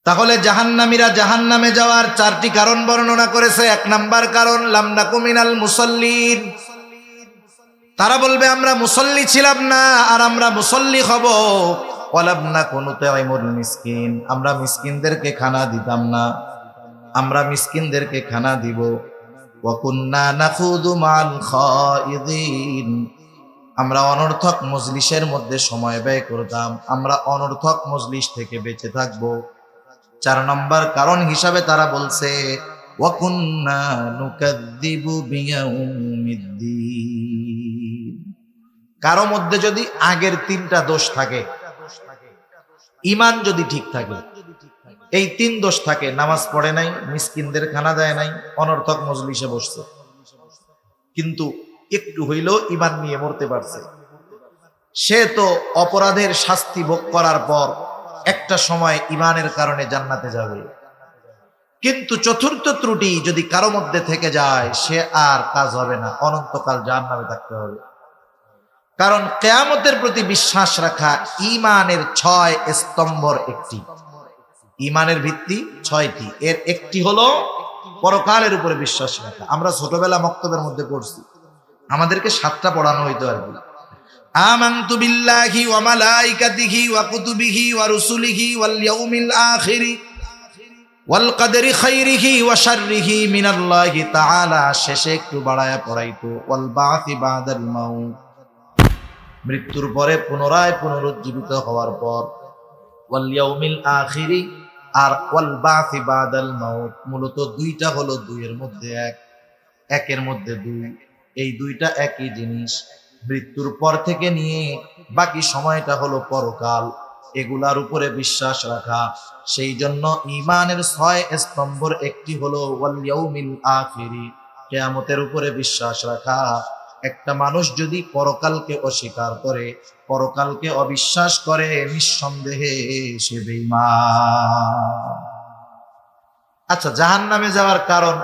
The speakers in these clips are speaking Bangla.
তাহলে জাহান্নামীরা জাহান্নামে যাওয়ার চারটি কারণ বর্ণনা করেছে। এক নাম্বার কারণ, লাম নাকু মিনাল মুসাল্লিন। তারা বলবে আমরা মুসল্লি ছিলাম না, আর আমরা মুসল্লি হব। ওয়ালাম নাকু নুতঈমুল মিসকিন, আমরা মিসকিনদেরকে খানা দিতাম না, আমরা মিসকিনদেরকে খানা দিব। ওয়া কুন্না নাখুযু মাল খায়িদিন, আমরা অনর্থক মজলিসের মধ্যে সময় ব্যয় করতাম, আমরা অনর্থক মজলিস থেকে বেঁচে থাকব। 4 নম্বর কারণ হিসাবে তারা বলছে ওয়া কুন্না নুকাযযিবু বিয়াউমিদ্দিন। কারো মধ্যে যদি আগের 3টা দোষ থাকে, ঈমান যদি ঠিক থাকে, এই 3 দোষ থাকে, নামাজ পড়ে নাই, মিসকিনদের খানা দেয় নাই, অনর্থক মজলিসে বসছে, কিন্তু একটু হইলেও ঈমান নিয়ে মরতে পারছে, সে তো অপরাধের শাস্তি ভোগ করার পর একটা সময় ঈমানের কারণে জান্নাতে যাবে। কিন্তু চতুর্থ ত্রুটি যদি কারো মধ্যে থেকে যায়, সে আর কাজ হবে না, অনন্তকাল জাহান্নামে থাকতে হবে। কারণ কিয়ামতের প্রতি বিশ্বাস রাখা ঈমানের 6 স্তম্ভর একটি। ঈমানের ভিত্তি 6টি, এর একটি হলো পরকালের উপরে বিশ্বাস রাখা। আমরা ছোটবেলা মক্তবের মধ্যে পড়ছি, আমাদেরকে 7টা পড়ানো হইতো আর কি। আমানতু বিল্লাহি ওয়া মালাইকাতিহি ওয়া কুতুবিহি ওয়া রুসুলিহি ওয়াল ইয়াউমিল আখিরি ওয়াল কদরি খাইরিহি ওয়া শাররিহি মিনাল্লাহি তাআলা। শেষে একটু বাড়ায়া পড়াইতো ওয়াল বা'সি বাদাল মাউত, মৃত্যুর পরে পুনরায় পুনরুজ্জীবিত হওয়ার পর, ওয়াল ইয়াউমিল আখিরি আর ওয়াল বা'সি বাদাল মাউত। মূলত 2টা হলো 2 এর মধ্যে 1, 1 এর মধ্যে 2, এই 2টা একই জিনিস। মৃত্যুর পর থেকে নিয়ে বাকি সময়টা হলো পরকাল, এগুলার উপরে বিশ্বাস রাখা। সেই জন্য ঈমানের 6 স্তম্ভর একটি হলো ওয়াল ইয়াউমিল আখিরি, কিয়ামতের উপরে বিশ্বাস রাখা। একটা মানুষ যদি পরকালকে অস্বীকার করে, পরকালকে অবিশ্বাস করে, নিঃসন্দেহে সে বেঈমান। আচ্ছা, জাহান্নামে যাওয়ার কারণ,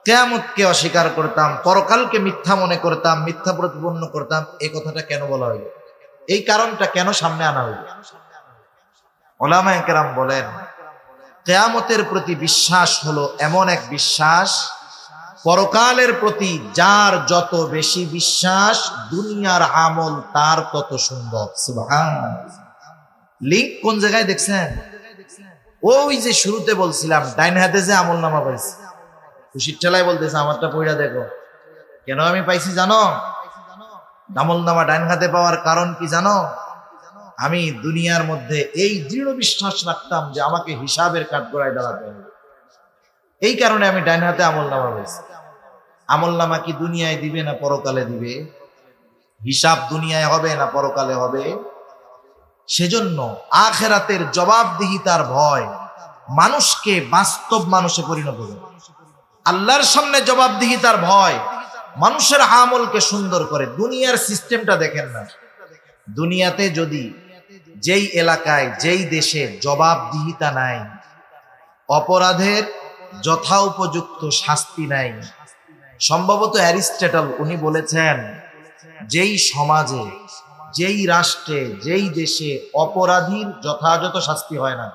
কিয়ামতকে অস্বীকার করতাম, পরকালকে মিথ্যা মনে করতাম, মিথ্যা প্রতিপন্ন করতাম, এই কথাটা কেন বলা হইল? এই কারণটা কেন সামনে আনা হইল? উলামায়ে কেরাম বলেন, কিয়ামতের প্রতি বিশ্বাস হলো এমন এক বিশ্বাস, পরকালের প্রতি যার যত বেশি বিশ্বাস, দুনিয়ার আমল তার তত সুন্দর। সুবহানাল্লাহ। লিংক কোন জায়গায় দেখছেন? ওই যে শুরুতে বলছিলাম, ডাইন হাতে যে আমল নামা পাইছে, খুশির ঠেলায় বলতেছে আমারটা পড়া দেখো। কেন আমি পাইছি জানো? আমল নামা ডাইন হাতে পাওয়ার কারণ কি জানো? আমি দুনিয়ার মধ্যে এই দৃঢ় বিশ্বাস রাখতাম যে আমাকে হিসাবের কাঠগড়ায় দাঁড়াতে হবে, এই কারণে আমি ডাইন হাতে আমল নামা পাইছি। আমল নামা কি দুনিয়ায় দিবে না পরকালে দিবে? হিসাব দুনিয়ায় হবে না পরকালে হবে? সেজন্য আখিরাতের জবাবদিহিতার ভয় মানুষকে বাস্তব মানুষে পরিণত করে। আল্লাহর সামনে জবাবদিহিতার ভয় মানুষের আমলকে সুন্দর করে। দুনিয়ার সিস্টেমটা দেখেন না, দুনিয়াতে যদি যেই এলাকায় যেই দেশে জবাবদিহিতা নাই, অপরাধের যথোপযুক্ত শাস্তি নাই, সম্ভবত অ্যারিস্টটল উনি বলেছেন, যেই সমাজে, যেই রাষ্ট্রে, যেই দেশে অপরাধীর যথাযথ শাস্তি হয় না,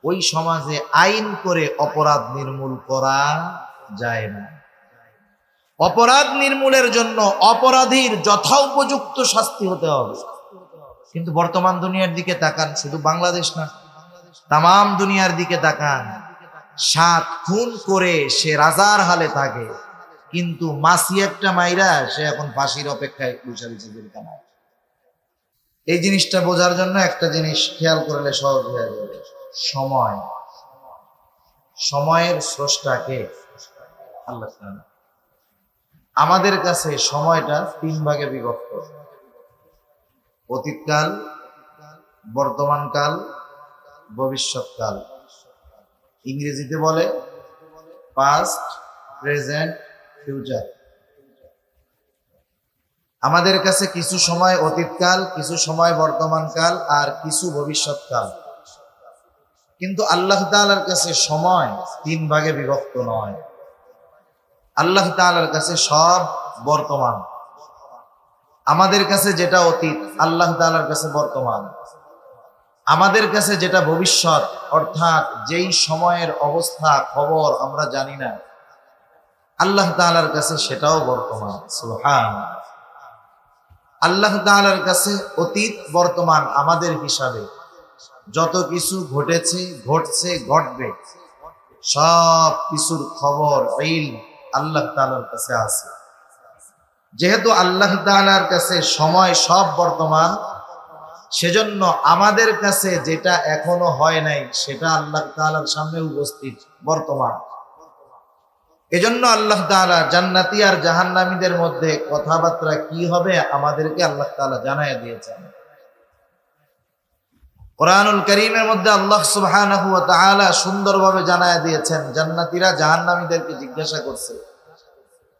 ওই সমাজে আইন করে অপরাধ নির্মূল করা যায় না। অপরাধ নির্মূলের জন্য অপরাধীর যথোপযুক্ত শাস্তি হতে হবে। কিন্তু বর্তমান দুনিয়ার দিকে তাকান, শুধু বাংলাদেশ না, তামাম দুনিয়ার দিকে তাকান, 7 খুন করে সে রাজার হালে থাকে, কিন্তু মাসি একটা মাইরা সে এখন ফাঁসির অপেক্ষায় বসে রয়েছে জেলখানায়। এই জিনিসটা বোঝার জন্য একটা জিনিস খেয়াল করলে সহজ হয়ে যাবে। সময়, সময়ের স্রষ্টাকে আল্লাহ তাআলা। আমাদের কাছে সময়টা 3 ভাগে বিভক্ত: অতীতকাল, বর্তমানকাল, ভবিষ্যৎকাল। ইংরেজিতে বলে পাস্ট, প্রেজেন্ট, ফিউচার। আমাদের কাছে কিছু সময় অতীতকাল, কিছু সময় বর্তমানকাল, আর কিছু ভবিষ্যৎকাল। কিন্তু আল্লাহ তাআলার কাছে সময় 3 ভাগে বিভক্ত নয়। আল্লাহ তাআলার কাছে সব বর্তমান। আমাদের কাছে যেটা অতীত, আল্লাহ তাআলার কাছে বর্তমান। আমাদের কাছে যেটা ভবিষ্যৎ, অর্থাৎ যেই সময়ের অবস্থা খবর আমরা জানি না, আল্লাহ তাআলার কাছে সেটাও বর্তমান। সুবহানাল্লাহ। আল্লাহ তাআলার কাছে অতীত বর্তমান আমাদের হিসাবে যত কিছু ঘটেছে, ঘটছে, ঘটবে, সব কিছুর খবর ইলম আল্লাহ তাআলার কাছে আছে। যেহেতু আল্লাহ তাআলার কাছে সময় সব বর্তমান, সেজন্য আমাদের কাছে যেটা এখনো হয় নাই সেটা আল্লাহ তাআলার সামনে উপস্থিত বর্তমান। এজন্য আল্লাহ তাআলা জান্নাতি আর জাহান্নামীদের মধ্যে কথাবার্তা কি হবে আমাদেরকে আল্লাহ তাআলা জানায় দিয়েছেন। কোরআনুল কারীমের মধ্যে আল্লাহ সুবহানাহু ওয়া তাআলা সুন্দরভাবে জানায় দিয়েছেন। জান্নাতীরা জাহান্নামীদেরকে জিজ্ঞাসা করছে,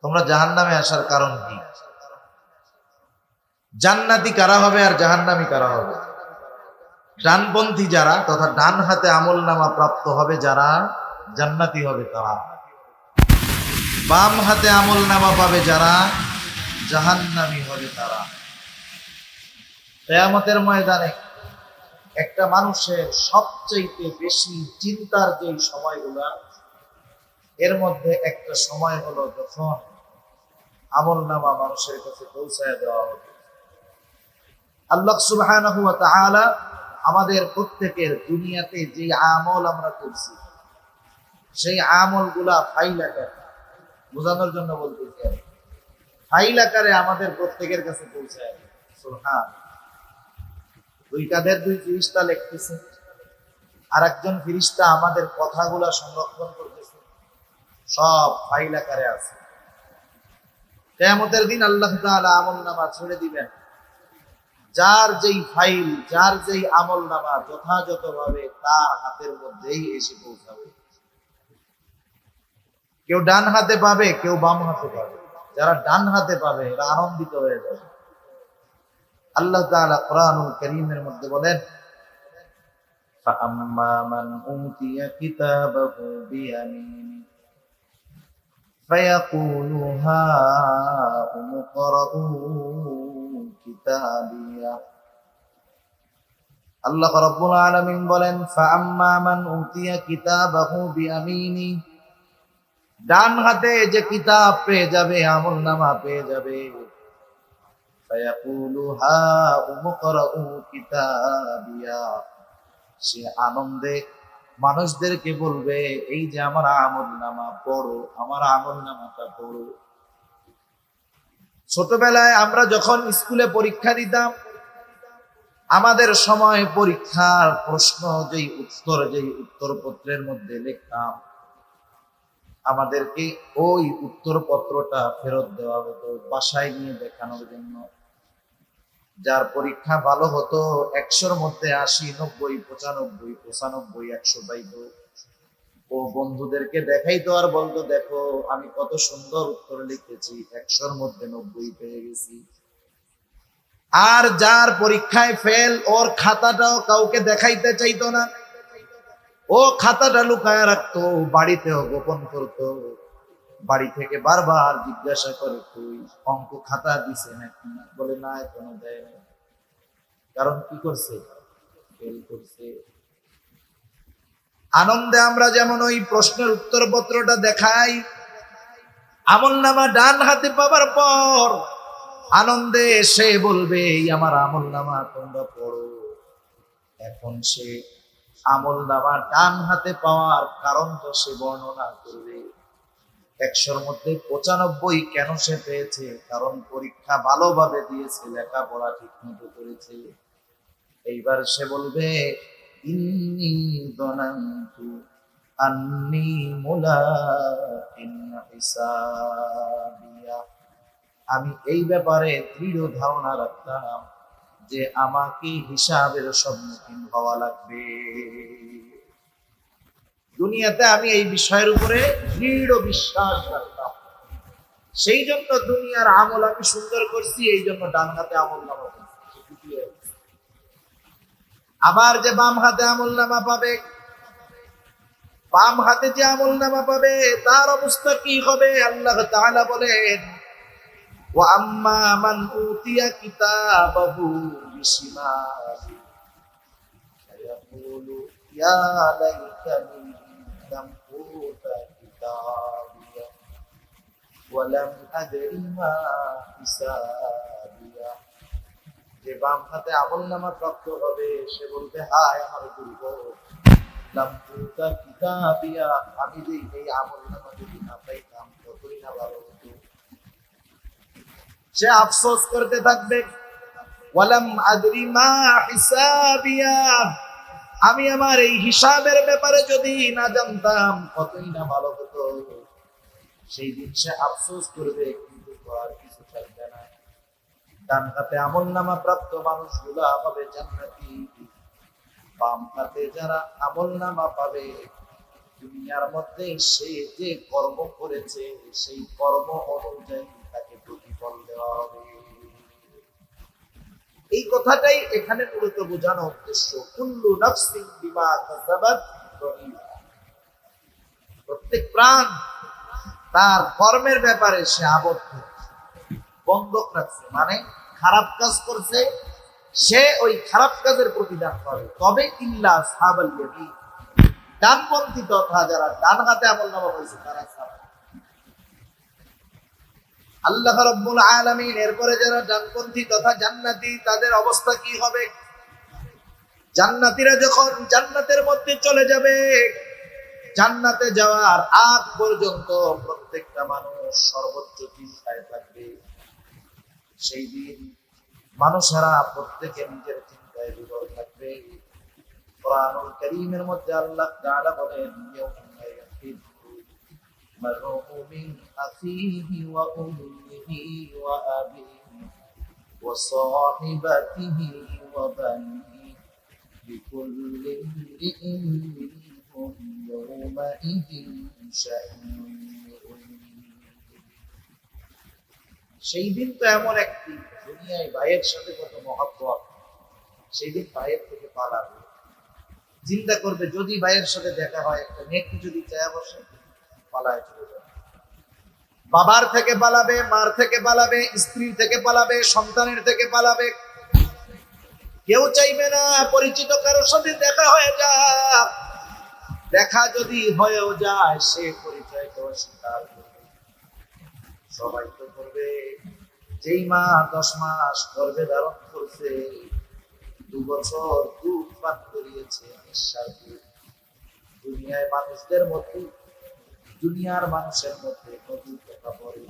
তোমরা জাহান্নামে আসার কারণ কি? জান্নাতি কারা হবে আর জাহান্নামী কারা হবে? ডানপন্থী যারা, তথা ডান হাতে আমলনামা প্রাপ্ত হবে যারা, জান্নাতি হবে তারা। বাম হাতে আমলনামা পাবে যারা, জাহান্নামী হবে তারা। কিয়ামতের ময়দানে একটা মানুষের সবচেয়ে বেশি চিন্তার যে সময়গুলা, এর মধ্যে একটা সময় হলো যখন আমলনামা মানুষের কাছে পৌঁছায় দেওয়া হবে। আল্লাহ সুবহানাহু ওয়া তাআলা আমাদের প্রত্যেকের দুনিয়াতে যে আমল আমরা করছি সেই আমলগুলা ফাইল আকারে, বোঝানোর জন্য বলতেছি, ফাইল আকারে আমাদের প্রত্যেকের কাছে পৌঁছায়। সুবহান। দুই কাঁধের দুই ফেরেশতা লিখতেছে, আর একজন ফেরেশতা আমাদের কথাগুলা সংরক্ষণ করতেছে, সব ফাইল আকারে আছে। কিয়ামতের দিন আল্লাহ তাআলা আমলনামা ছেড়ে দিবেন, যার যেই ফাইল, যার যেই আমলনামা যথাযথভাবে তার হাতের মধ্যেই এসে পৌঁছাবে। কেউ ডান হাতে পাবে, কেউ বাম হাতে পাবে। যারা ডান হাতে পাবে এরা আনন্দিত হয়ে যাবে। আল্লাহ তাআলা কোরআনুল কারীমের মধ্যে বলেন, ফাআম্মা মান উতিয়া কিতাবাহু বিয়ামিনি ফায়াকুলু হাউম ইকরাউ কিতাবিয়া। আল্লাহ রাব্বুল আলামিন বলেন, ফাআম্মা মান উতিয়া কিতাবাহু বিয়ামিনি, ডান হাতে যে কিতাব পেয়ে যাবে, আমলনামা পেয়ে যাবে, ফায়াকুলু হাউম ইকরাউ কিতাবিয়া, সে আনন্দে মানুষদেরকে বলবে, এই যে আমার আমলনামা পড়ো, আমার আমলনামাটা পড়ো। ছোটবেলায় আমরা যখন স্কুলে পরীক্ষা দিতাম, আমাদের সময় পরীক্ষার প্রশ্ন যেই উত্তরপত্রের মধ্যে লিখতাম, আমাদেরকে ওই উত্তরপত্রটা ফেরত দেওয়া হতো বাসায় নিয়ে দেখানোর জন্য। যার পরীক্ষা ভালো হতো 100-র মধ্যে 80, 90, 95, 95, 100 পাইতো। ও বন্ধুদেরকে দেখাইতো আর বলতো, দেখো আমি কত সুন্দর উত্তর লিখেছি, 100-র মধ্যে 90 পেয়ে গেছি। আর যার পরীক্ষায় ফেল, ওর খাতাটাও কাউকে দেখাইতে চাইতো না, ও খাতাটা লুকায় রাখতো, বাড়িতেও গোপন করতো। বাড়ি থেকে বারবার জিজ্ঞাসা করে, তুই অঙ্ক খাতা দিছে নাকি? বলে না, এখনো দেয় না। কারণ কি করছে? ফেল করছে। আনন্দে আমরা যেমন ওই প্রশ্নের উত্তরপত্রটা দেখাই, আমলনামা ডান হাতে পাবার পর আনন্দে সে বলবে, এই আমার আমলনামা তোমরা পড়ো। এখন সে আমলনামা ডান হাতে পাওয়ার কারণটা সে বর্ণনা করবে। 100-র মধ্যে 95 কেন সে পেয়েছে? কারণ পরীক্ষা ভালোভাবে দিয়েছে, লেখাপড়া ঠিক মতো করেছে। এইবার সে বলবে, ইন্নী যানানতু আন্নী মুলাকিন হিসাবিয়া, আমি এই ব্যাপারে দৃঢ় ধারণা রাখতাম যে আমাকে হিসাবের সম্মুখীন হওয়া লাগবে। দুনিয়াতে আমি এই বিষয়ের উপরে দৃঢ় বিশ্বাস রাখতাম, সেই জন্য দুনিয়ার আমল আমি সুন্দর করছি, এই জন্য ডান হাতে আমলনামা করছি। আবার যে বাম হাতে আমলনামা পাবে, বাম হাতে যে আমলনামা পাবে তার অবস্থা কি হবে? আল্লাহ তাআলা বলেন, ওয়া আম্মা মান উতিয়া কিতাবাহু বিশিমালি, ইয়াকুলু ইয়া লাইতানি লাম উতা কিতাবিয়া ওয়া লাম আদরি মা হিসাবিয়া। যে বাম হাতে আমলনামা প্রাপ্ত হবে সে বলবে, হায় আমার দুর্ভোগ, লাম উতা কিতাবিয়া, আমি যে এই আমলনামা যদি না পাইতাম কতই না ভালো হতো। সে আফসোস করতে থাকবে, ওয়ালাম আদরি মা হিসাবিয়া, আমি আমার এই হিসাবের ব্যাপারে যদি না জানতাম কতই না ভালো হতো। সেই দিন সে আফসোস করবে, কিন্তু আর কিছু থাকবে না। ডান হাতে আমলনামা প্রাপ্ত মানুষগুলা হবে জান্নাতি, বাম হাতে যারা আমলনামা পাবে দুনিয়ার মধ্যে সে যে কর্ম করেছে সেই কর্ম অনুযায়ী তাকে প্রতিফল দেওয়া হবে। এই কথাটাই এখানে মূলত বোঝানো উদ্দেশ্য, কুল্লু নাফসিন বিমা কাসাবাত রহিনা। প্রত্যেক প্রাণ তার কর্মের ব্যাপারে সে আবদ্ধ, বন্ধক রাখছে, মানে খারাপ কাজ করছে সে ওই খারাপ কাজের প্রতিদান পাবে। তবে ইল্লা আসহাবাল ইয়ামিন, ডানপন্থী তথা যারা ডান হাতে আমলনামা পাইছে তারা ছাড়া। আল্লাহ রাব্বুল আলামিন এরপরে যারা ডানপন্থী তথা জান্নাতি তাদের অবস্থা কি হবে? জান্নাতীরা যখন জান্নাতের মধ্যে চলে যাবে, জান্নাতে যাওয়ার আগ পর্যন্ত প্রত্যেকটা মানুষ সর্বোচ্চ চিন্তায় থাকবে। সেই দিন মানুষেরা প্রত্যেকে নিজের চিন্তায় বিভোর থাকবে। কুরআনুল কারীমের মধ্যে আল্লাহ তাআলা বলেন, ইয়াউমা ইয়াফিরু মার'উ মিন আখিহি ওয়া উম্মিহি ওয়া আবিহি ওয়া সাহিবাতিহি ওয়া বানিহি লিকুল্লি ইমরিইন মিনহুম ইয়াওমাইযিন শা'নুন ইউগনিহি। সেই দিন তো এমন একটি, দুনিয়ায় ভাইয়ের সাথে কত মহব্বত, সেই দিন ভাইয়ের থেকে পালাবে। চিন্তা করবে যদি ভাইয়ের সাথে দেখা হয়, একটা মেয়েকে যদি চায়া বসে পালায় চলে যাবে। বাবার থেকে পালাবে, মার থেকে পালাবে, স্ত্রীর থেকে পালাবে, সন্তানের থেকে পালাবে। কেউ চাইবে না পরিচিত কারোর সাথে দেখা হয়ে যাক। দেখা যদি হয়েও যায় সে পরিচয়কে অস্বীকার করবে। সবাই তো করবে। যেই মা 10 মাস গর্ভে ধারণ করছে, 2 বছর দুধ পান করিয়েছে নিঃশ্বাস দিয়ে, দুনিয়ার মানুষের মধ্যে নদীর কথা বলে,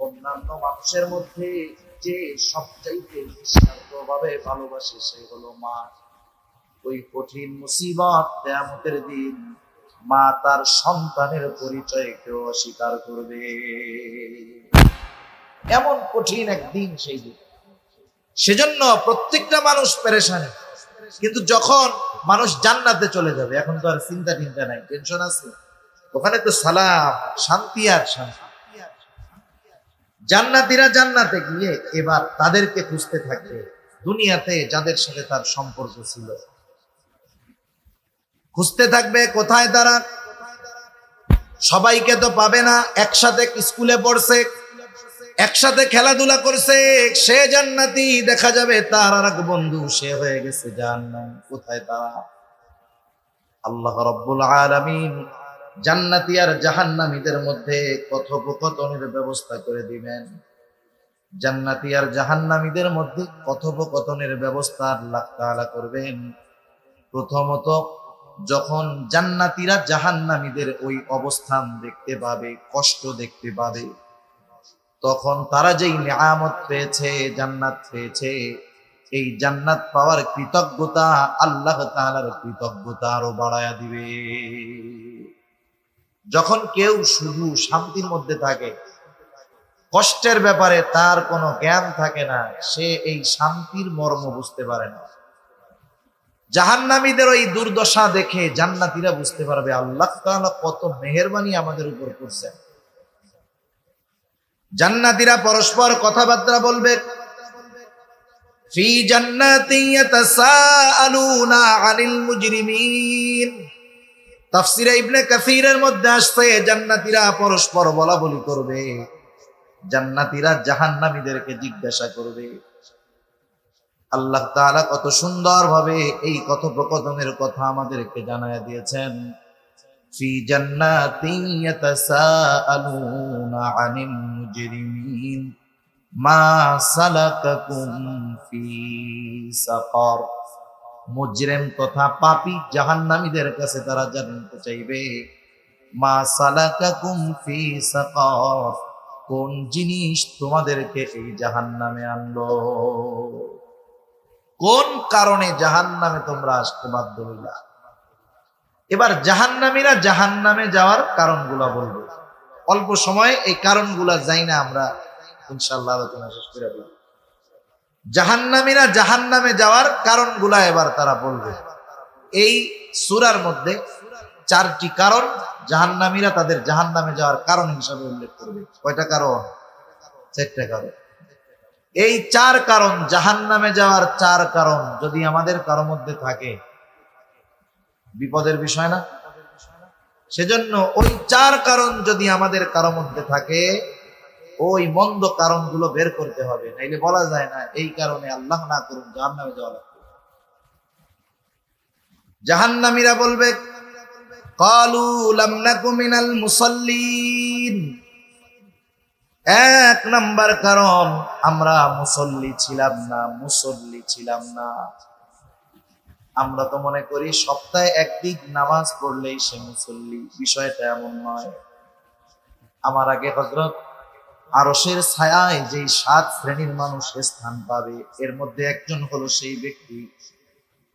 অন্যান্য মানুষের মধ্যে যে সবচাইতে নিঃস্বার্থভাবে ভালোবাসে সে হলো মা। ওই কঠিন মুসিবত কিয়ামতের দিন মা তার সন্তানের পরিচয়কেও অস্বীকার করবে। এমন কঠিন একদিন সেই দিন। সেজন্য প্রত্যেকটা মানুষ পেরেশান। কিন্তু যখন মানুষ জান্নাতে চলে যাবে, এখন তো আর চিন্তা নাই, টেনশন আছে, ওখানে তো সালাম, শান্তি আর শান্তি। জান্নাতীরা জান্নাতে গিয়ে এবার তাদেরকে খুঁজতে থাকবে, দুনিয়াতে যাদের সাথে তার সম্পর্ক ছিল খুঁজতে থাকবে কোথায় তারা। সবাইকে তো পাবে না, একসাথে স্কুলে পড়ছে, একসাথে খেলাধুলা করছে, সে জান্নাতি, দেখা যাবে তার আর এক বন্ধু সে হয়ে গেছে জাহান্নাম। কোথায় তারা? আল্লাহ রাব্বুল আলামিন জান্নাতি আর জাহান্নামীদের মধ্যে কথোপকথনের ব্যবস্থা করে দিবেন। জান্নাতি আর জাহান্নামীদের মধ্যে কথোপকথনের ব্যবস্থা আল্লাহ তাআলা করবেন। প্রথমত যখন জান্নাতীরা জাহান্নামীদের ওই অবস্থান দেখতে পাবে, কষ্ট দেখতে পাবে, তখন তারা যেই নিয়ামত পেয়েছে, জান্নাত পেয়েছে, এই জান্নাত পাওয়ার কৃতজ্ঞতা আল্লাহ তাআলার কৃতজ্ঞতা আরো বাড়ায়া দিবে। যখন কেউ শুধু শান্তির মধ্যে থাকে, কষ্টের ব্যাপারে তার কোনো জ্ঞান থাকে না, সে এই শান্তির মর্ম বুঝতে পারে না। জাহান্নামীদের ওই দুর্দশা দেখে জান্নাতীরা বুঝতে পারবে আল্লাহ তাআলা কত মেহেরবানি আমাদের উপর করছেন। জান্নাতীরা পরস্পর কথাবার্তা বলবে, ফি জান্নাতি ইয়াতাসাআলুনা আনিল মুজরিমিন। তাফসীরে ইবনে কাসীরের মধ্যে আসছে জান্নাতীরা পরস্পর বলাবলি করবে, জান্নাতীরা জাহান্নামীদেরকে জিজ্ঞাসা করবে, আল্লাহ তাআলা কত সুন্দরভাবে এই কথোপকথনের কথা আমাদেরকে জানায়া দিয়েছেন। ফি জান্নাতিন ইয়াতাসাআলুনা আনিল মুজরিমিন মা সালাকাকুম ফি সাকার। মুজরিম তথা পাপী জাহান্নামীদের কাছে তারা জানতে চাইবে, মা সালাকাকুম ফি সাকার, কোন জিনিস তোমাদেরকে এই জাহান্নামে আনলো, কোন কারণে জাহান্নামে তোমরা আসতে বাধ্য হইলা। এবার জাহান্নামীরা জাহান্নামে যাওয়ার কারণগুলা বলবে। অল্প সময়ে এই কারণগুলা যাই না আমরা ইনশাআল্লাহ আলোচনা শেষ করে দেব। জাহান্নামীরা জাহান্নামে যাওয়ার কারণগুলা এবার তারা বলবে। এই সূরার মধ্যে 4টি কারণ জাহান্নামীরা তাদের জাহান্নামে যাওয়ার কারণ হিসেবে উল্লেখ করবে। কয়টা কারণ? 4টা কারণ। এই 4 কারণ, জাহান্নামে যাওয়ার 4 কারণ যদি আমাদের কারো মধ্যে থাকে, বিপদের বিষয় না? সেজন্য ওই 4 কারণ যদি আমাদের কারো মধ্যে থাকে, ওই মন্দ কারণগুলো বের করতে হবে, নাইলে বলা যায় না এই কারণে আল্লাহ না করুন জাহান্নামে যাওয়া লাগবে। জাহান্নামীরা বলবে, ক্বালু লাম নাকু মিনাল মুসাল্লিন। 1 নাম্বার কারণ, আমরা মুসল্লি ছিলাম না। আমরা তো মনে করি সপ্তাহে একদিন নামাজ পড়লেই সে মুসল্লি, বিষয়টা এমন নয়। আমার আগে হযরত আরশের ছায়ায় যেই 7 শ্রেণীর মানুষ স্থান পাবে, এর মধ্যে একজন হলো সেই ব্যক্তি,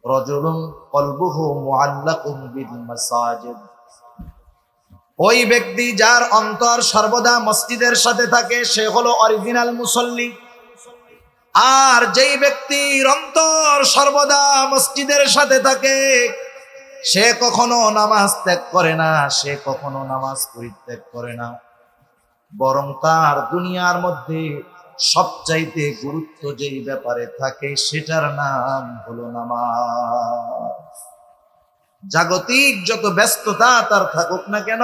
রাজুলুন কলবুহু মুআল্লাকুম বিল মাসাজিদ। ওই ব্যক্তি যার অন্তর সর্বদা মসজিদের সাথে থাকে, সে হলো অরিজিনাল মুসল্লি। আর যেই ব্যক্তির অন্তর সর্বদা মসজিদের সাথে থাকে, সে কখনো নামাজ ত্যাগ করে না, সে কখনো নামাজ পরিত্যাগ করে না, বরং তার দুনিয়ার মধ্যে সবচাইতে গুরুত্ব যেই ব্যাপারে থাকে সেটার নাম হলো নামাজ। জাগতিক যত ব্যস্ততা তার থাকুক না কেন,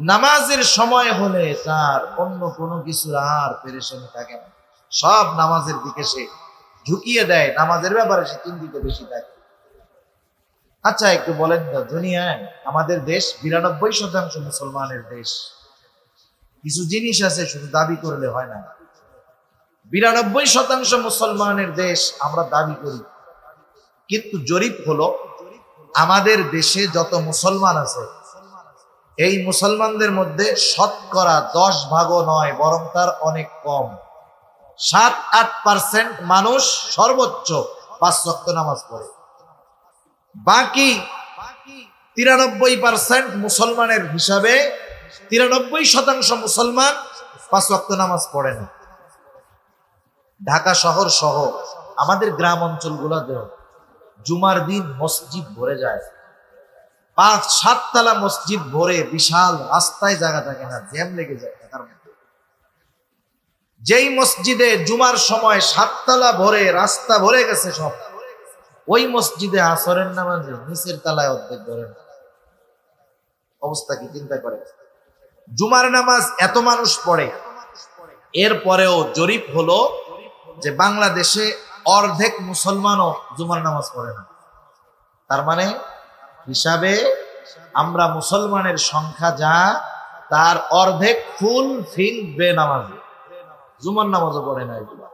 নামাজের সময় হলে তার অন্য কোনো কিছু আর পেরেশানি থাকে না, সব নামাজের দিকে সে ঝুঁকিয়ে দেয়, নামাজের ব্যাপারে সে চিন্তিত বেশি থাকে। আচ্ছা একটু বলেন তো, দুনিয়ায় আমাদের দেশ 92% মুসলমানের দেশ। কিছু জিনিস আছে শুধু দাবি করলে হয় না। 92% মুসলমানের দেশ, আমরা দাবি করি, কিন্তু জরিপ হলো আমাদের দেশে যত মুসলমান আছে, এই মুসলমানদের মধ্যে শতকরা 10 ভাগও নয়, বরং তার অনেক কম, 7-8% মানুষ সর্বোচ্চ 5 ওয়াক্ত নামাজ পড়ে। বাকি 93% মুসলমানের হিসাবে 93% মুসলমান 5 ওয়াক্ত নামাজ পড়ে না। ঢাকা শহর সহ আমাদের গ্রাম অঞ্চলগুলোতেও জুমার দিন মসজিদ ভরে যায়, 5-7 তলা মসজিদ ভরে, বিশাল রাস্তায় জায়গা থাকে না, জ্যাম লেগে যায় ঢাকার মধ্যে। যেই মসজিদে জুমার সময় 7 তলা ভরে, রাস্তা ভরে গেছে সব, ওই মসজিদে আসরের নামাজে নিচের তলায় অর্ধেক ধরে না। অবস্থা কি চিন্তা করে? জুমার নামাজ এত মানুষ পড়ে, এরপরেও জরিপ হলো যে বাংলাদেশে অর্ধেক মুসলমানও জুমার নামাজ পড়ে না। তার মানে হিসাবে আমরা মুসলমানের সংখ্যা যা, তার অর্ধেক ফুল ফিল বেনামাজি, জুমার নামাজও পড়ে না। এগুলো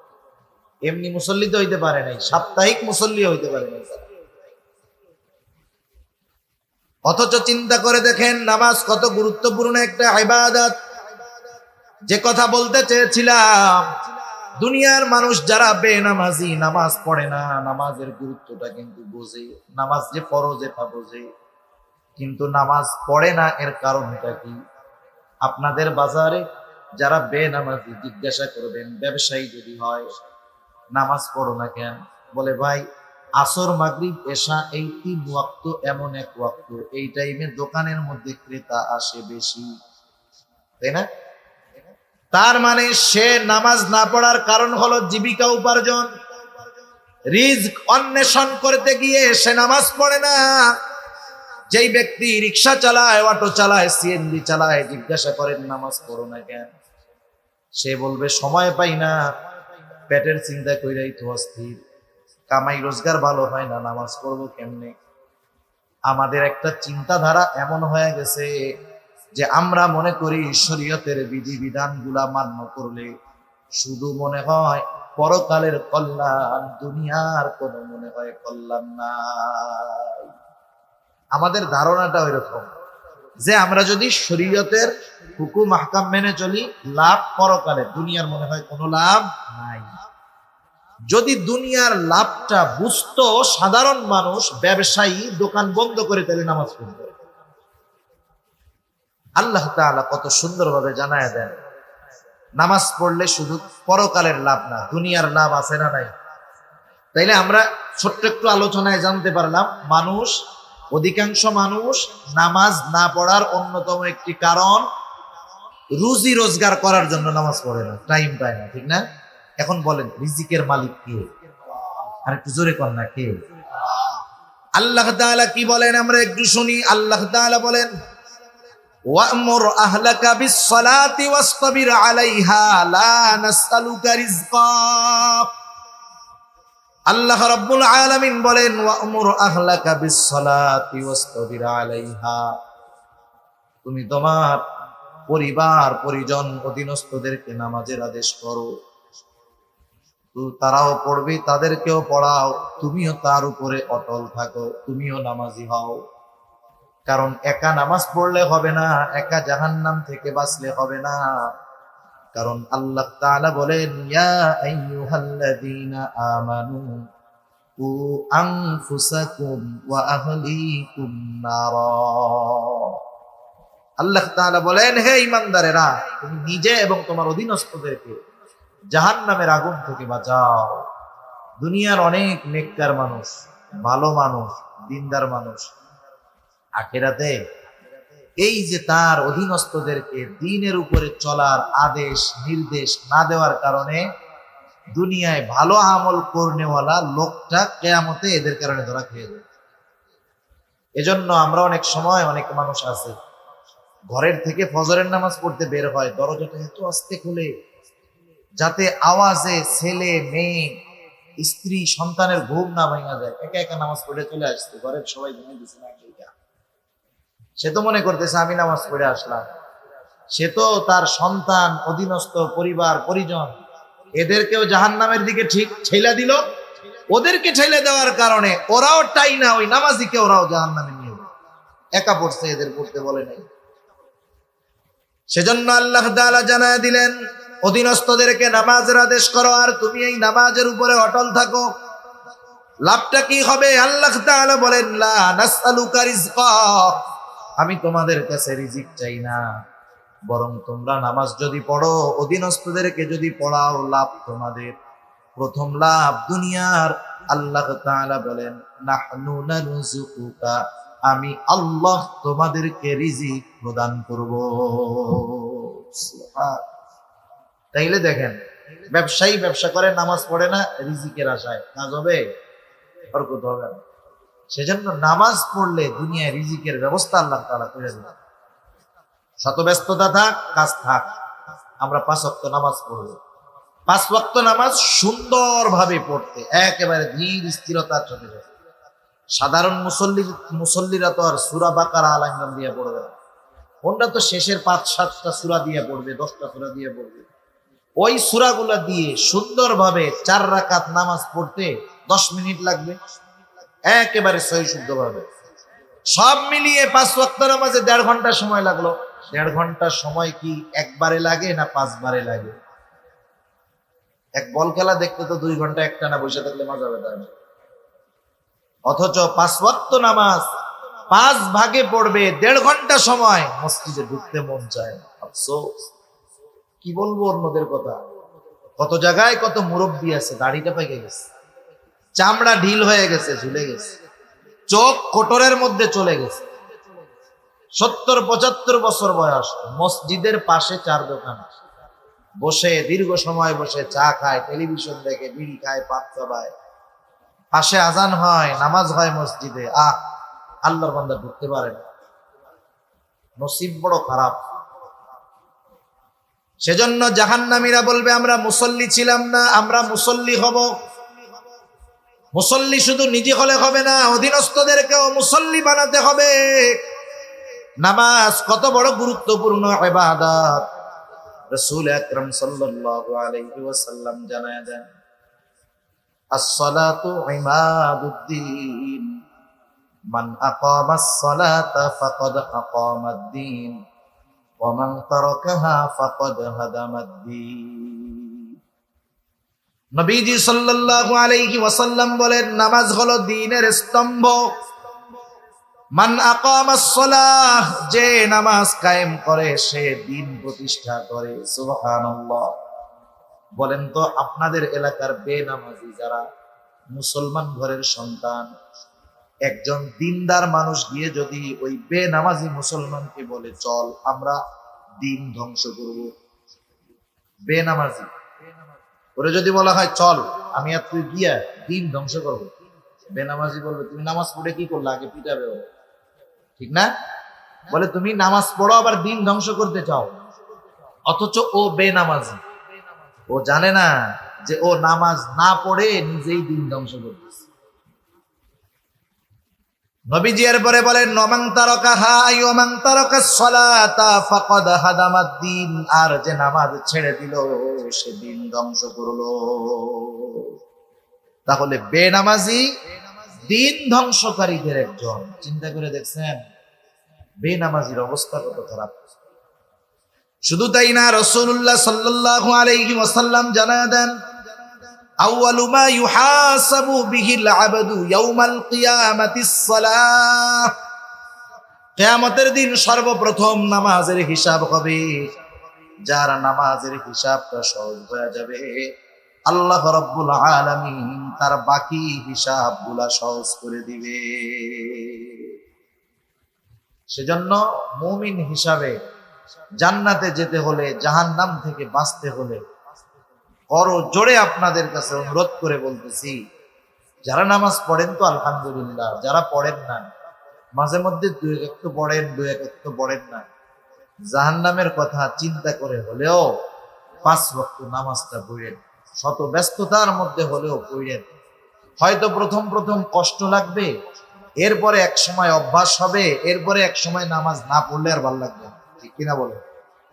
এমনি মুসল্লি তো হইতে পারে নাই, সাপ্তাহিক মুসল্লি হইতে পারে নাই। অথচ চিন্তা করে দেখেন নামাজ কত গুরুত্বপূর্ণ একটা ইবাদত। যে কথা বলতে চেয়েছিলাম, দুনিয়ার মানুষ যারা বেনামাজি, নামাজ পড়ে না, নামাজের গুরুত্বটা কিন্তু বোঝে, নামাজ যে ফরজ এটা বোঝে, কিন্তু নামাজ পড়ে না। এর কারণটা কি? আপনাদের বাজারে যারা বেনামাজি, জিজ্ঞাসা করবেন, ব্যবসায়ী যদি হয়, নামাজ পড়ো না কেন? বলে ভাই আসর মাগরিব এশা এই 3 ওয়াক্ত এমন এক ওয়াক্ত, এই টাইমে দোকানের মধ্যে ক্রেতা আসে বেশি, তাই না? তার মানে সে নামাজ না পড়ার কারণ হলো জীবিকা উপার্জন, রিজক অন্বেষণ করতে গিয়ে সে নামাজ পড়ে না। যেই ব্যক্তি রিক্সা চালায়, অটো চালায়, সিএনজি চালায়, জিজ্ঞাসা করেন নামাজ পড়ো না কেন? সে বলবে সময় পাই না, পেটের চিন্তা কইরাই তো অস্থির, কামাই রোজগার ভালো হয় না, নামাজ পড়বো কেমনে। আমাদের একটা চিন্তাধারা এমন হয়ে গেছে যে আমরা মনে করি শরীয়তের বিধিবিধান গুলা মান্য করলে শুধু মনে হয় পরকালের কল্যাণ, দুনিয়ার কোনো মনে হয় কল্যাণ নাই। আমাদের ধারণাটা ওইরকম যে আমরা যদি শরীয়তের হুকুম আহকাম মেনে চলি, লাভ পরকালে, দুনিয়ার মনে হয় কোনো লাভ নাই। যদি দুনিয়ার লাভটা বুঝতো সাধারণ মানুষ, ব্যবসায়ী দোকান বন্ধ করে তাহলে নামাজ পড়বে। আল্লাহ তাআলা কত সুন্দরভাবে জানায় দেন, নামাজ পড়লে শুধু পরকালের লাভ না, দুনিয়ার লাভ আছে না নাই। তাইলে আমরা ছোট্ট একটু আলোচনায় জানতে পারলাম, অধিকাংশ মানুষ নামাজ না পড়ার অন্যতম একটি কারণ রুজি রোজগার করার জন্য নামাজ পড়ে না, টাইম পায় না, ঠিক না? এখন বলেন রিজিকের মালিক কে? আর একটু জোরে কর না, কে? আল্লাহ তাআলা কি বলেন আমরা একটু শুনি। আল্লাহ তাআলা বলেন, ওয়া'মুর আহলাকা বিস-সালাতি ওয়াসতাবির আলাইহা লা নাসআলুকা রিজকা। আল্লাহ রাব্বুল আলামিন বলেন, ওয়া'মুর আহলাকা বিস-সালাতি ওয়াসতাবির আলাইহা, তুমি তোমার পরিবার পরিজন অধীনস্থদেরকে নামাজের আদেশ করো, তারাও পড়বে, তাদেরকেও পড়াও, তুমিও তার উপরে অটল থাকো, তুমিও নামাজি হও। কারণ একা নামাজ পড়লে হবে না, একা জাহান্নাম থেকে বাঁচলে হবে না। কারণ আল্লাহ তাআলা বলেন, ইয়া আইয়ুহাল্লাযীনা আমানু কু আনফুসাকুম ওয়া আহলিকুম নারা। আল্লাহ তাআলা বলেন, হে ঈমানদারেরা, তুমি নিজে এবং তোমার অধীনস্থদেরকে জাহান্নামের আগুন থেকে বাঁচাও। দুনিয়ার অনেক নেককার মানুষ, ভালো মানুষ, দিনদার মানুষ, আখিরাতে এই যে তার অধীনস্থদেরকে দ্বীনের উপরে চলার আদেশ নির্দেশ না দেওয়ার কারণে দুনিয়ায় ভালো আমল করনেওয়ালা লোকটা কিয়ামতে এদের কারণে ধরা খেয়ে যায়। এজন্য আমরা অনেক সময়, অনেক মানুষ আছে ঘরের থেকে ফজরের নামাজ পড়তে বের হয়, দরজাটা এত আস্তে খুলে যাতে আওয়াজে ছেলে মেয়ে স্ত্রী সন্তানের ঘুম না ভাঙা যায়, একা একা নামাজ পড়ে চলে আসছে, ঘরের সবাই ঘুমিয়ে দিচ্ছে না। সে তো মনে করতেছে আমি নামাজ পড়ে আসলাম, সে তো তার সন্তান অধীনস্থ পরিবার পরিজন এদেরকেও জাহান্নামের দিকে ঠিক ঠেলা দিল। ওদেরকে ঠেলে দেওয়ার কারণে ওরাও টাই না, ওই নামাজিকে ওরাও জাহান্নামে নিয়ে একা পড়ছে, এদের পড়তে বলে নাই। সেজন্য আল্লাহ তাআলা জানায় দিলেন, অধীনস্থদেরকে নামাজের আদেশ করো, আর তুমি এই নামাজের উপরে অটল থাকো। লাভটা কি হবে? আল্লাহ তাআলা বলেন, লা নাসআলুকা রিজকা, আমি তোমাদের কাছে রিজিক চাই না, বরং তোমরা নামাজ যদি পড়ো, অধীনস্থদেরকে যদি পড়াও, লাভ তোমাদের। প্রথম লাভ দুনিয়ার। আল্লাহ তাআলা বলেন, নাহনু নারযুকুকা, আমি আল্লাহ তোমাদেরকে রিজিক প্রদান করব। তাইলে দেখেন, ব্যবসায়ী ব্যবসা করে, নামাজ পড়ে না, রিজিকের আশায়, কাজ হবে? বরকত হবে না। সেজন্য নামাজ পড়লে দুনিয়ায় রিজিকের ব্যবস্থা আল্লাহ তাআলা করে দেন। শত ব্যস্ততা থাক, কাজ থাক, আমরা 5 ওয়াক্ত নামাজ পড়ব। 5 ওয়াক্ত নামাজ সুন্দরভাবে পড়তে একেবারে ধীর স্থিরতার সাথে। সাধারণ মুসল্লিরা তো আর সূরা বাকারা আল ইমরান দিয়ে পড়বে না, ওনরা তো শেষের 5-7টা সূরা দিয়ে পড়বে, 10টা সূরা দিয়ে পড়বে। ওই সূরাগুলা দিয়ে সুন্দরভাবে 4 রাকাত নামাজ পড়তে 10 মিনিট লাগবে, একেবারে সহি শুদ্ধভাবে। সব মিলিয়ে 5 ওয়াক্ত নামাজে 1.5 ঘন্টা সময় লাগলো। 1.5 ঘন্টা সময় কি একবারে লাগে না 5 বারে লাগে? এক বল খেলা দেখতে তো 2 ঘন্টা একটানা বসে থাকলে মজা হবে, তাই না? অথচ 5 ওয়াক্ত নামাজ 5 ভাগে পড়বে, 1.5 ঘন্টা সময়, মসজিদে ঢুকতে মন চায় না। আফসোস, কি বলবো অন্যদের কথা। কত জায়গায় কত মুরব্বী আছে, দাড়িটা পেকে গেছে, চামড়া ঢিল হয়ে গেছে, ঝুলে গেছে, চোখ কোটরের মধ্যে চলে গেছে, 70-75 বছর বয়স, মসজিদের পাশে 4 দোকান, বসে দীর্ঘ সময় বসে চা খায়, টেলিভিশন দেখে, বিড়ি খায়, পাপ চাবায়, পাশে আজান হয়, নামাজ হয় মসজিদে, আল্লাহর বান্দা ঢুকতে পারে না। নসিব বড় খারাপ। সেজন্য জাহান্নামীরা বলবে আমরা মুসল্লি ছিলাম না, আমরা মুসল্লি হব। মুসল্লি শুধু নিজে হলে হবে না, অধীনস্থদেরকেও মুসল্লি বানাতে হবে। নামাজ কত বড় গুরুত্বপূর্ণ ইবাদত রাসূল আকরাম সাল্লাল্লাহু আলাইহি ওয়াসাল্লাম জানায় দেন, as-salatu imaduddin man aqama as-salata faqad aqama ad-din wa man tarakaha faqad hadama ad-din। নবীজি সাল্লাল্লাহু আলাইহি ওয়াসাল্লাম বলেন, নামাজ হলো দ্বীনের স্তম্ভ। মান আকামাস সালাহ, যে নামাজ কায়েম করে সে দ্বীন প্রতিষ্ঠা করে। সুবহানাল্লাহ। বলেন তো আপনাদের এলাকার বেনামাজি যারা মুসলমান ঘরের সন্তান, একজন দিনদার মানুষ গিয়ে যদি ওই বেনামাজি মুসলমানকে বলে চল আমরা দিন ধ্বংস করব, বেনামাজি ওরে যদি বলা হয় চল আমি আর তুই গিয়া দিন ধ্বংস করব, বেনামাজি বলবে তুমি নামাজ পড়ে কি করলে, আগে পিটাবে ও, ঠিক না? বলে তুমি নামাজ পড়ো আবার দিন ধ্বংস করতে চাও। অথচ ও বেনামাজি, ও জানে না যে ও নামাজ না পড়ে নিজেই দিন ধ্বংস করতেছে। নবীজি এরপরে বলেন, নমান তারাকাহা আইয়ুমান তারাকাস সালাতা ফাকাদ হাদামাদ-দ্বীন, আর যে নামাজ ছেড়ে দিল সে দিন ধ্বংস করলো। তাহলে বেনামাজি দিন ধ্বংসকারীদের একজন। চিন্তা করে দেখছেন বেনামাজির অবস্থা কত খারাপ। শুধু তাই না, রাসূলুল্লাহ সাল্লাল্লাহু আলাইহি ওয়াসাল্লাম জানায় দেন, আউয়ালু মা ইউহাসাবু বিহিল আবদু ইয়াউমাল কিয়ামাতিস সালাহ, কিয়ামতের দিন সর্বপ্রথম নামাজের হিসাব হবে। যার নামাজের হিসাবটা সহজ হয়ে যাবে, আল্লাহ রাব্বুল আলামিন তার বাকি হিসাবগুলা সহজ করে দিবে। সেজন্য মুমিন হিসাবে জান্নাতে যেতে হলে, জাহান্নাম থেকে বাঁচতে হলে, বড় জোরে আপনাদের কাছে অনুরোধ করে বলতেছি, যারা নামাজ পড়েন তো আলহামদুলিল্লাহ, যারা পড়েন না মাঝে মধ্যে দুই এক তো পড়েন, দুই এক তো পড়েন না, জাহান্নামের কথা চিন্তা করে হলেও 5 ওয়াক্ত নামাজটা পড়েন, শত ব্যস্ততার মধ্যে হলেও পড়েন। হয়তো প্রথম প্রথম কষ্ট লাগবে, এরপরে এক সময় অভ্যাস হবে, এরপরে এক সময় নামাজ না পড়লে আর ভালো লাগবে, ঠিক কিনা বলে?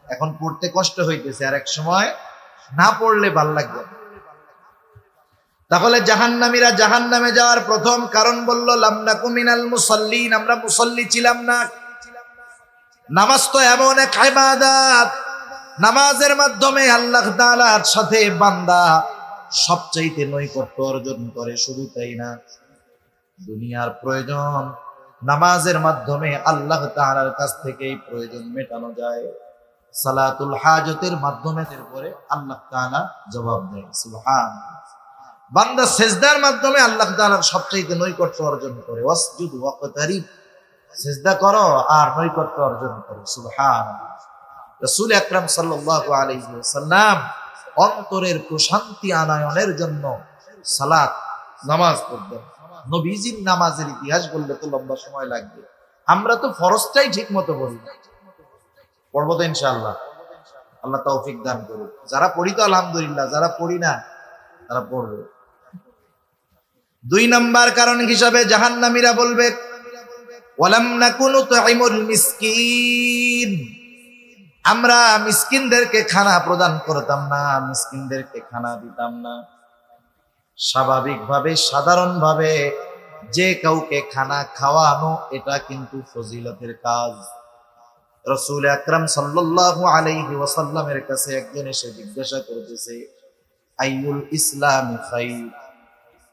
এখন পড়তে কষ্ট হইতেছে, আর এক সময় না পড়লে ভাল লাগবে। তাহলে জাহান্নামীরা জাহান্নামে যাওয়ার প্রথম কারণ বলল, লাম নাকু মিনাল মুসাল্লিন, আমরা মুসল্লি ছিলাম না। নামাজ তো এমন এক ইবাদত, নামাজের মাধ্যমে আল্লাহ তাআলার সাথে বান্দা সবচাইতে নৈকট্য অর্জন করে। শুধু তাই না, দুনিয়ার প্রয়োজন নামাজের মাধ্যমে আল্লাহ তাআলার কাছ থেকেই প্রয়োজন মেটানো যায়। সালাতুল হাজতের মাধ্যমে এরপরে আল্লাহ তাআলা জবাব দেয়। সুবহানাল্লাহ। বান্দা সিজদার মাধ্যমে আল্লাহ তাআলার সবচেয়ে নৈকট্য অর্জন করে। ওয়াসজুদ ওয়াকতারিব, সিজদা করো আর নৈকট্য অর্জন করো। সুবহানাল্লাহ। রাসূল আকরাম সাল্লাল্লাহু আলাইহি ওয়াসাল্লাম অন্তরের প্রশান্তি আনয়নের জন্য সালাত নামাজ পড়তেন। নবীজির নামাজের ইতিহাস বললে তো লম্বা সময় লাগবে, আমরা তো ফরজটাই ঠিক মতো পড়ি না। পড়বো তো ইনশাআল্লাহ, আল্লাহ তৌফিক দান করুক। যারা পড়ি তো আলহামদুলিল্লাহ, যারা পড়ি না তারা পড়বে। 2 নাম্বার কারণ হিসাবে জাহান্নামীরা বলবে, ওয়ালাম নাকুনু তুইমুল মিসকিন, আমরা মিসকিনদেরকে খানা প্রদান করতাম না, মিসকিনদেরকে খানা দিতাম না। স্বাভাবিকভাবে সাধারণভাবে যে কাউকে খানা খাওয়ানো এটা কিন্তু ফজিলতের কাজ। রাসূল আকরাম সাল্লাল্লাহু আলাইহি ওয়াসাল্লামের কাছে একজন এসে জিজ্ঞাসা করতেছে, আইয়ুল ইসলামি খায়র,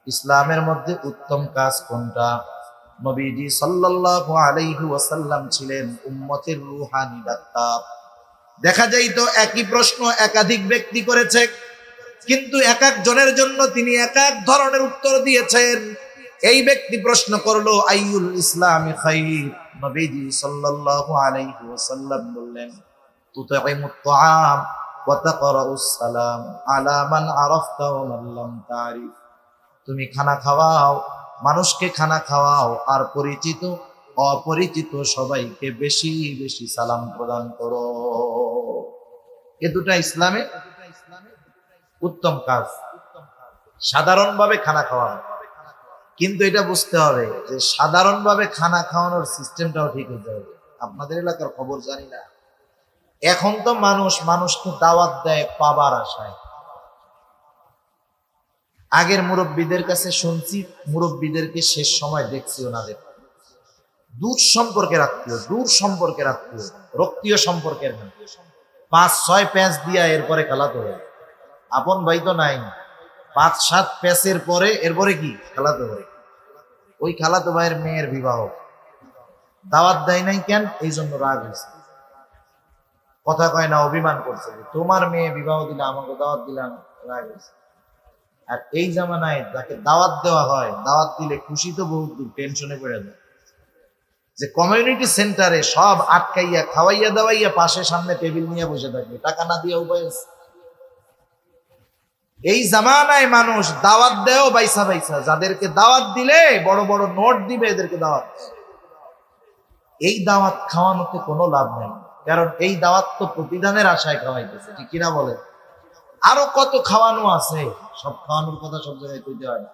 ইসলামের মধ্যে উত্তম কাজ কোনটা? নবীজি সাল্লাল্লাহু আলাইহি ওয়াসাল্লাম ছিলেন উম্মতের রূহানি ডাক্তার। দেখা যায় তো একই প্রশ্ন একাধিক ব্যক্তি করেছে, কিন্তু এক এক জনের জন্য তিনি এক এক ধরনের উত্তর দিয়েছেন। এই ব্যক্তি প্রশ্ন করলো আইয়ুল ইসলামি খায়র, নবীজি সাল্লাল্লাহু আলাইহি ওয়াসাল্লাম বললেন, তুতঈমুত তাআম ওয়া তাকরাউস সালাম আলা মান আরাফতা ওয়া মান লাম তারিফ, তুমি খানা খাওয়াও, মানুষকে খানা খাওয়াও, আর পরিচিত অপরিচিত সবাইকে বেশি বেশি সালাম প্রদান করো। এ দুটা ইসলামে উত্তম কাজ, সাধারণভাবে খানা খাওয়ানো। কিন্তু এটা বুঝতে হবে যে সাধারণভাবে খানা খাওয়ানোর সিস্টেমটাও ঠিক হতে হবে। আপনাদের এলাকার খবর জানি না, এখন তো মানুষকে দাওয়াত দেয় পাবার আশায়। আগের মুরব্বীদের কাছে শুনছি, মুরব্বীদেরকে শেষ সময় দেখছি ওনাদের দূর সম্পর্কের আত্মীয়, রক্তীয় সম্পর্কের না, 5-6 প্যাঁচ দিয়া এরপরে খালাতো ভাই। আপন ভাই তো নাই, 5-7 প্যাঁচের পরে এরপরে কি খালাতো ভাই। ওই খালাতো ভাইয়ের মেয়ের বিবাহ, দাওয়াত দেয় নাই কেন? এই জন্য রাগ হয়েছে, কথা কয় না, অভিমান করছে, তোমার মেয়ে বিবাহ দিলে আমাকে দাওয়াত দিলাম, রাগ হয়েছে। আর এই জামানায় যাকে দাওয়াত দেওয়া হয়, দাওয়াত দিলে খুশি তো বহুত দূর, টেনশনে পড়ে যায়। যে কমিউনিটি সেন্টারে সব আটকাইয়া খাওয়াইয়া দাওয়াইয়া পাশে সামনে টেবিল নিয়ে বসে থাকবে, টাকা না দিয়ে উপায় আছে? এই জামানায় মানুষ দাওয়াত দেও বাইসা বাইসা, যাদেরকে দাওয়াত দিলে বড় বড় নোট দিবে এদেরকে দাওয়াত। এই দাওয়াত খাওয়ানোতে কোনো লাভ নেই, কারণ এই দাওয়াত তো প্রতিদানের আশায় খাওয়াইতেছে, ঠিক কিনা বলে? আরো কত খাওয়ানো আছে, সব খাওয়ানোর কথা সব জায়গায় কইতে হয় না।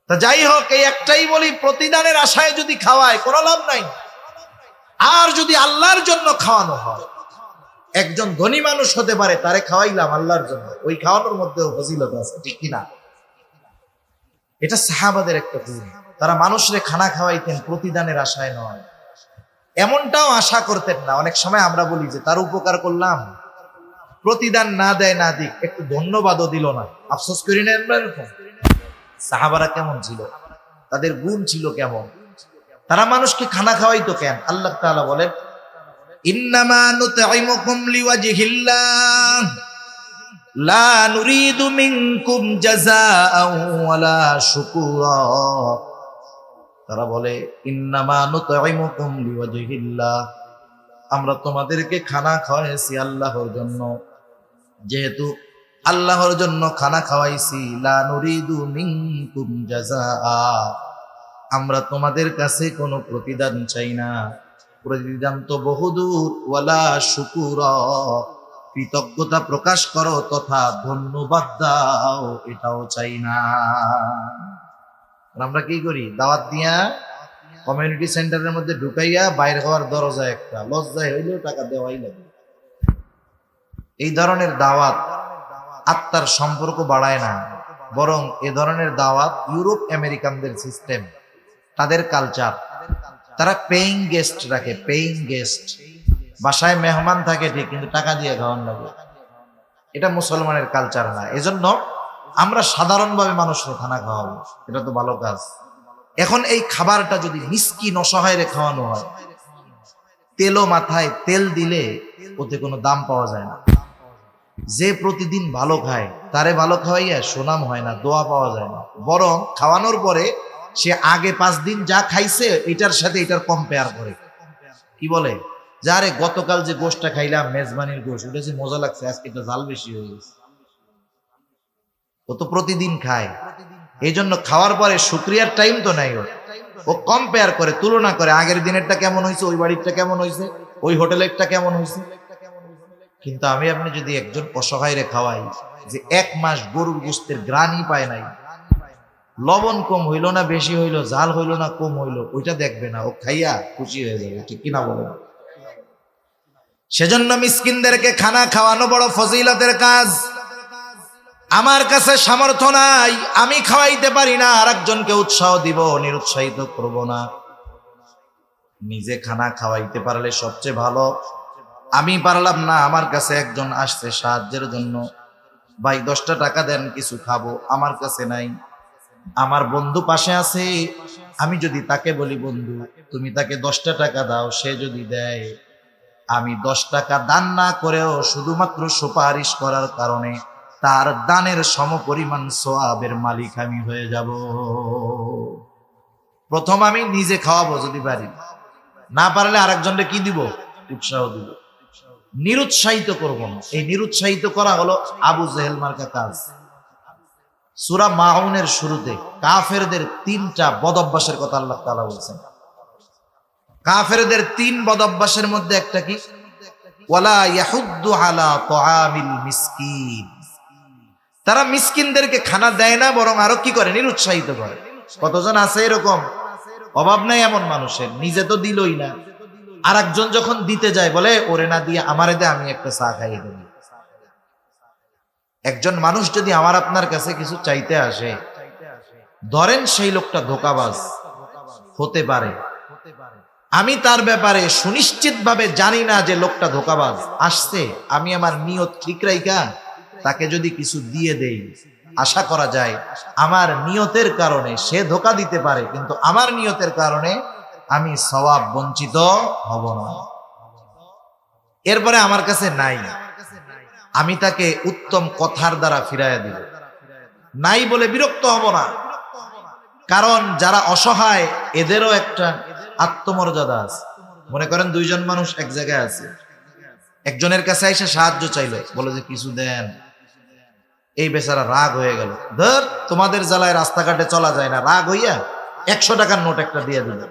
তা যাই হোক, এই একটাই বলি, প্রতিদানের আশায় যদি খাওয়ায় কোনো লাভ নাই। আর যদি আল্লাহর জন্য খাওয়ানো হয়, একজন ধনী মানুষ হতে পারে, তারে খাওয়াইলাম আল্লাহর জন্য, ওই খাওয়ানোর মধ্যেও ফজিলত আছে, ঠিক কিনা? এটা সাহাবাদের একটা গুণ, তারা মানুষরে খানা খাওয়াইতেন প্রতিদানের আশায় নয়। এমনটাও আশা করতেন না। অনেক সময় আমরা বলি যে তার উপকার করলাম, প্রতিদান না দেয় না দিক, একটু ধন্যবাদও দিল না, আফসোস করি না আমরা এরকম? সাহাবারা কেমন ছিল, তাদের গুণ ছিল কেমন? তারা মানুষকে খানা খাওয়াইতো কেন? আল্লাহ তাআলা বলেন, ইন্নামা নুতঈমুকুম লিওয়াজহিল্লাহ লা নুরিদু মিনকুম জাযাআও ওয়ালা শুকুরা। তারা বলে, ইন্নামা নুতঈমুকুম লিওয়াজহিল্লাহ, আমরা তোমাদেরকে খানা খাওয়াইছি আল্লাহর জন্য, যেহেতু আল্লাহর জন্য খানা খাওয়াইছি, লা নুরিদু মিনকুম জাযাআ, আমরা তোমাদের কাছে কোনো প্রতিদান চাই না। প্রতিদান তো বহুদূর, ওয়ালা শুকুরা, কৃতজ্ঞতা প্রকাশ করো তথা ধন্যবাদ দাও, এটাও চাই না। আমরা কি করি? দাওয়াত দিয়া কমিউনিটি সেন্টারের মধ্যে ঢুকাইয়া বাইর হওয়ার দরজা একটা, লজ্জায় হইলেও টাকা দেওয়াই লাগে। এই ধরনের দাওয়াত আত্মার সম্পর্ক বাড়ায় না, বরং এ ধরনের দাওয়াত ইউরোপ আমেরিকানদের সিস্টেম, তাদের কালচার। তারা পেইং গেস্ট রাখে, পেইং গেস্ট, বাসায় মেহমান থাকে ঠিক, কিন্তু টাকা দিয়ে খাওয়ান লাগে। এটা মুসলমানের কালচার না। এজন্য আমরা সাধারণভাবে মানুষকে খানা খাওয়াবো, এটা তো ভালো কাজ। এখন এই খাবারটা যদি মিসকিন অসহায়রে খাওয়ানো হয়, তেলও মাথায় তেল দিলে ওতে কোনো দাম পাওয়া যায় না। যে প্রতিদিন ভালো খায় তারে ভালো খাওয়াইয়া সুনাম হয় না, দোয়া পাওয়া যায় না, বরং খাওয়ানোর পরে সে আগে 5 দিন যা খাইছে এটার সাথে এটার কম্পেয়ার করে, কি বলে, যারে গতকাল যে গোশটা খাইলাম মেজবানির গোশ, ওটা যে মজা লাগছে, আজকে এটা জাল বেশি হয়ে গেছে। ও তো প্রতিদিন খায়, এই জন্য খাওয়ার পরে শুকরিয়ার টাইম তো নাই। ও কম্পেয়ার করে, তুলনা করে, আগের দিনেরটা কেমন হয়েছে, ওই বাড়িরটা কেমন হয়েছে, ওই হোটেলেরটা কেমন হয়েছে। কিন্তু আমি আপনি যদি একজন অসহায়রে খাওয়াই, যে 1 মাস গরুর গোশতের গ্রানই পায় নাই, লবণ কম হইল না বেশি হইল, ঝাল হইল না কম হইল, ওইটা দেখবে না, ও খাইয়া খুশি হয়ে যাবে, ঠিক কিনা বলেন? সেজন্য মিসকিনদেরকে খানা খাওয়ানো বড় ফজিলতের কাজ। আমার কাছে সামর্থ্য নাই, আমি খাওয়াইতে পারি না, আরেকজনকে উৎসাহ দিব, নিরুৎসাহিত করব না। নিজে খানা খাওয়াইতে পারলে সবচেয়ে ভালো। আমি পারলাম না, আমার কাছে একজন আসছে সাহায্যের জন্য, ভাই 10টা টাকা দেন, কিছু খাবো, আমার কাছে নাই। আমার বন্ধু পাশে আছে, আমি যদি তাকে বলি, বন্ধু তুমি তাকে 10টা টাকা দাও, সে যদি দেয়, আমি 10 টাকা দান না করেও শুধুমাত্র সুপারিশ করার কারণে তার দানের সমপরিমাণ সওয়াবের মালিক আমি হয়ে যাব। প্রথম আমি নিজে খাওয়াবো যদি পারি, না পারলে আরেকজনকে কি দিব? উৎসাহ দিব, নিরুৎসাহিত করব না। এই নিরুৎসাহিত করা হলো আবু জেহেল মার্কা কাজ। সূরা মাউনের শুরুতে কাফেরদের 3টা বদঅভ্যাসের কথা আল্লাহ তাআলা বলেছেন। কাফেরদের 3 বদঅভ্যাসের মধ্যে একটা কি? ওয়ালা ইয়াহুদ্দু আলা তাআমিল মিসকিন, তারা মিসকিনদেরকে খানা দেয় না, বরং আরো কি করে, নিরুৎসাহিত করে। কতজন আছে এরকম? অভাব নাই এমন মানুষের, নিজে তো দিলই না, আর একজন যখন দিতে যায় বলে ওরে না দিয়ে আমারে দে, আমি একটা চা খাইয়ে দেব। একজন মানুষ যদি আমার আপনার কাছে কিছু চাইতে আসে, ধরেন সেই লোকটা ধোঁকাবাজ হতে পারে, আমি তার ব্যাপারে সুনিশ্চিত ভাবে জানি না যে লোকটা ধোঁকাবাজ আসছে, আমি আমার নিয়ত ঠিক রাইখা তাকে যদি কিছু দিয়ে দেই, আশা করা যায় আমার নিয়তের কারণে সে ধোঁকা দিতে পারে, কিন্তু আমার নিয়তের কারণে আমি সওয়াব বঞ্চিত হব না। এরপরে আমার কাছে নাই, আমি তাকে উত্তম কথার দ্বারা ফিরাইয়া দিব, নাই বলে বিরক্ত হব না। কারণ যারা অসহায় এদেরও একটা আত্মমর্যাদা আছে। মনে করেন দুইজন মানুষ এক জায়গায় আছে, একজনের কাছে এসে সাহায্য চাইলো, বলে যে কিছু দেন, এই বেচারা রাগ হয়ে গেল, ধর তোমাদের জ্বালায় রাস্তাঘাটে চলা যায় না, রাগ হইয়া 100 টাকার নোট একটা দিয়ে দিল।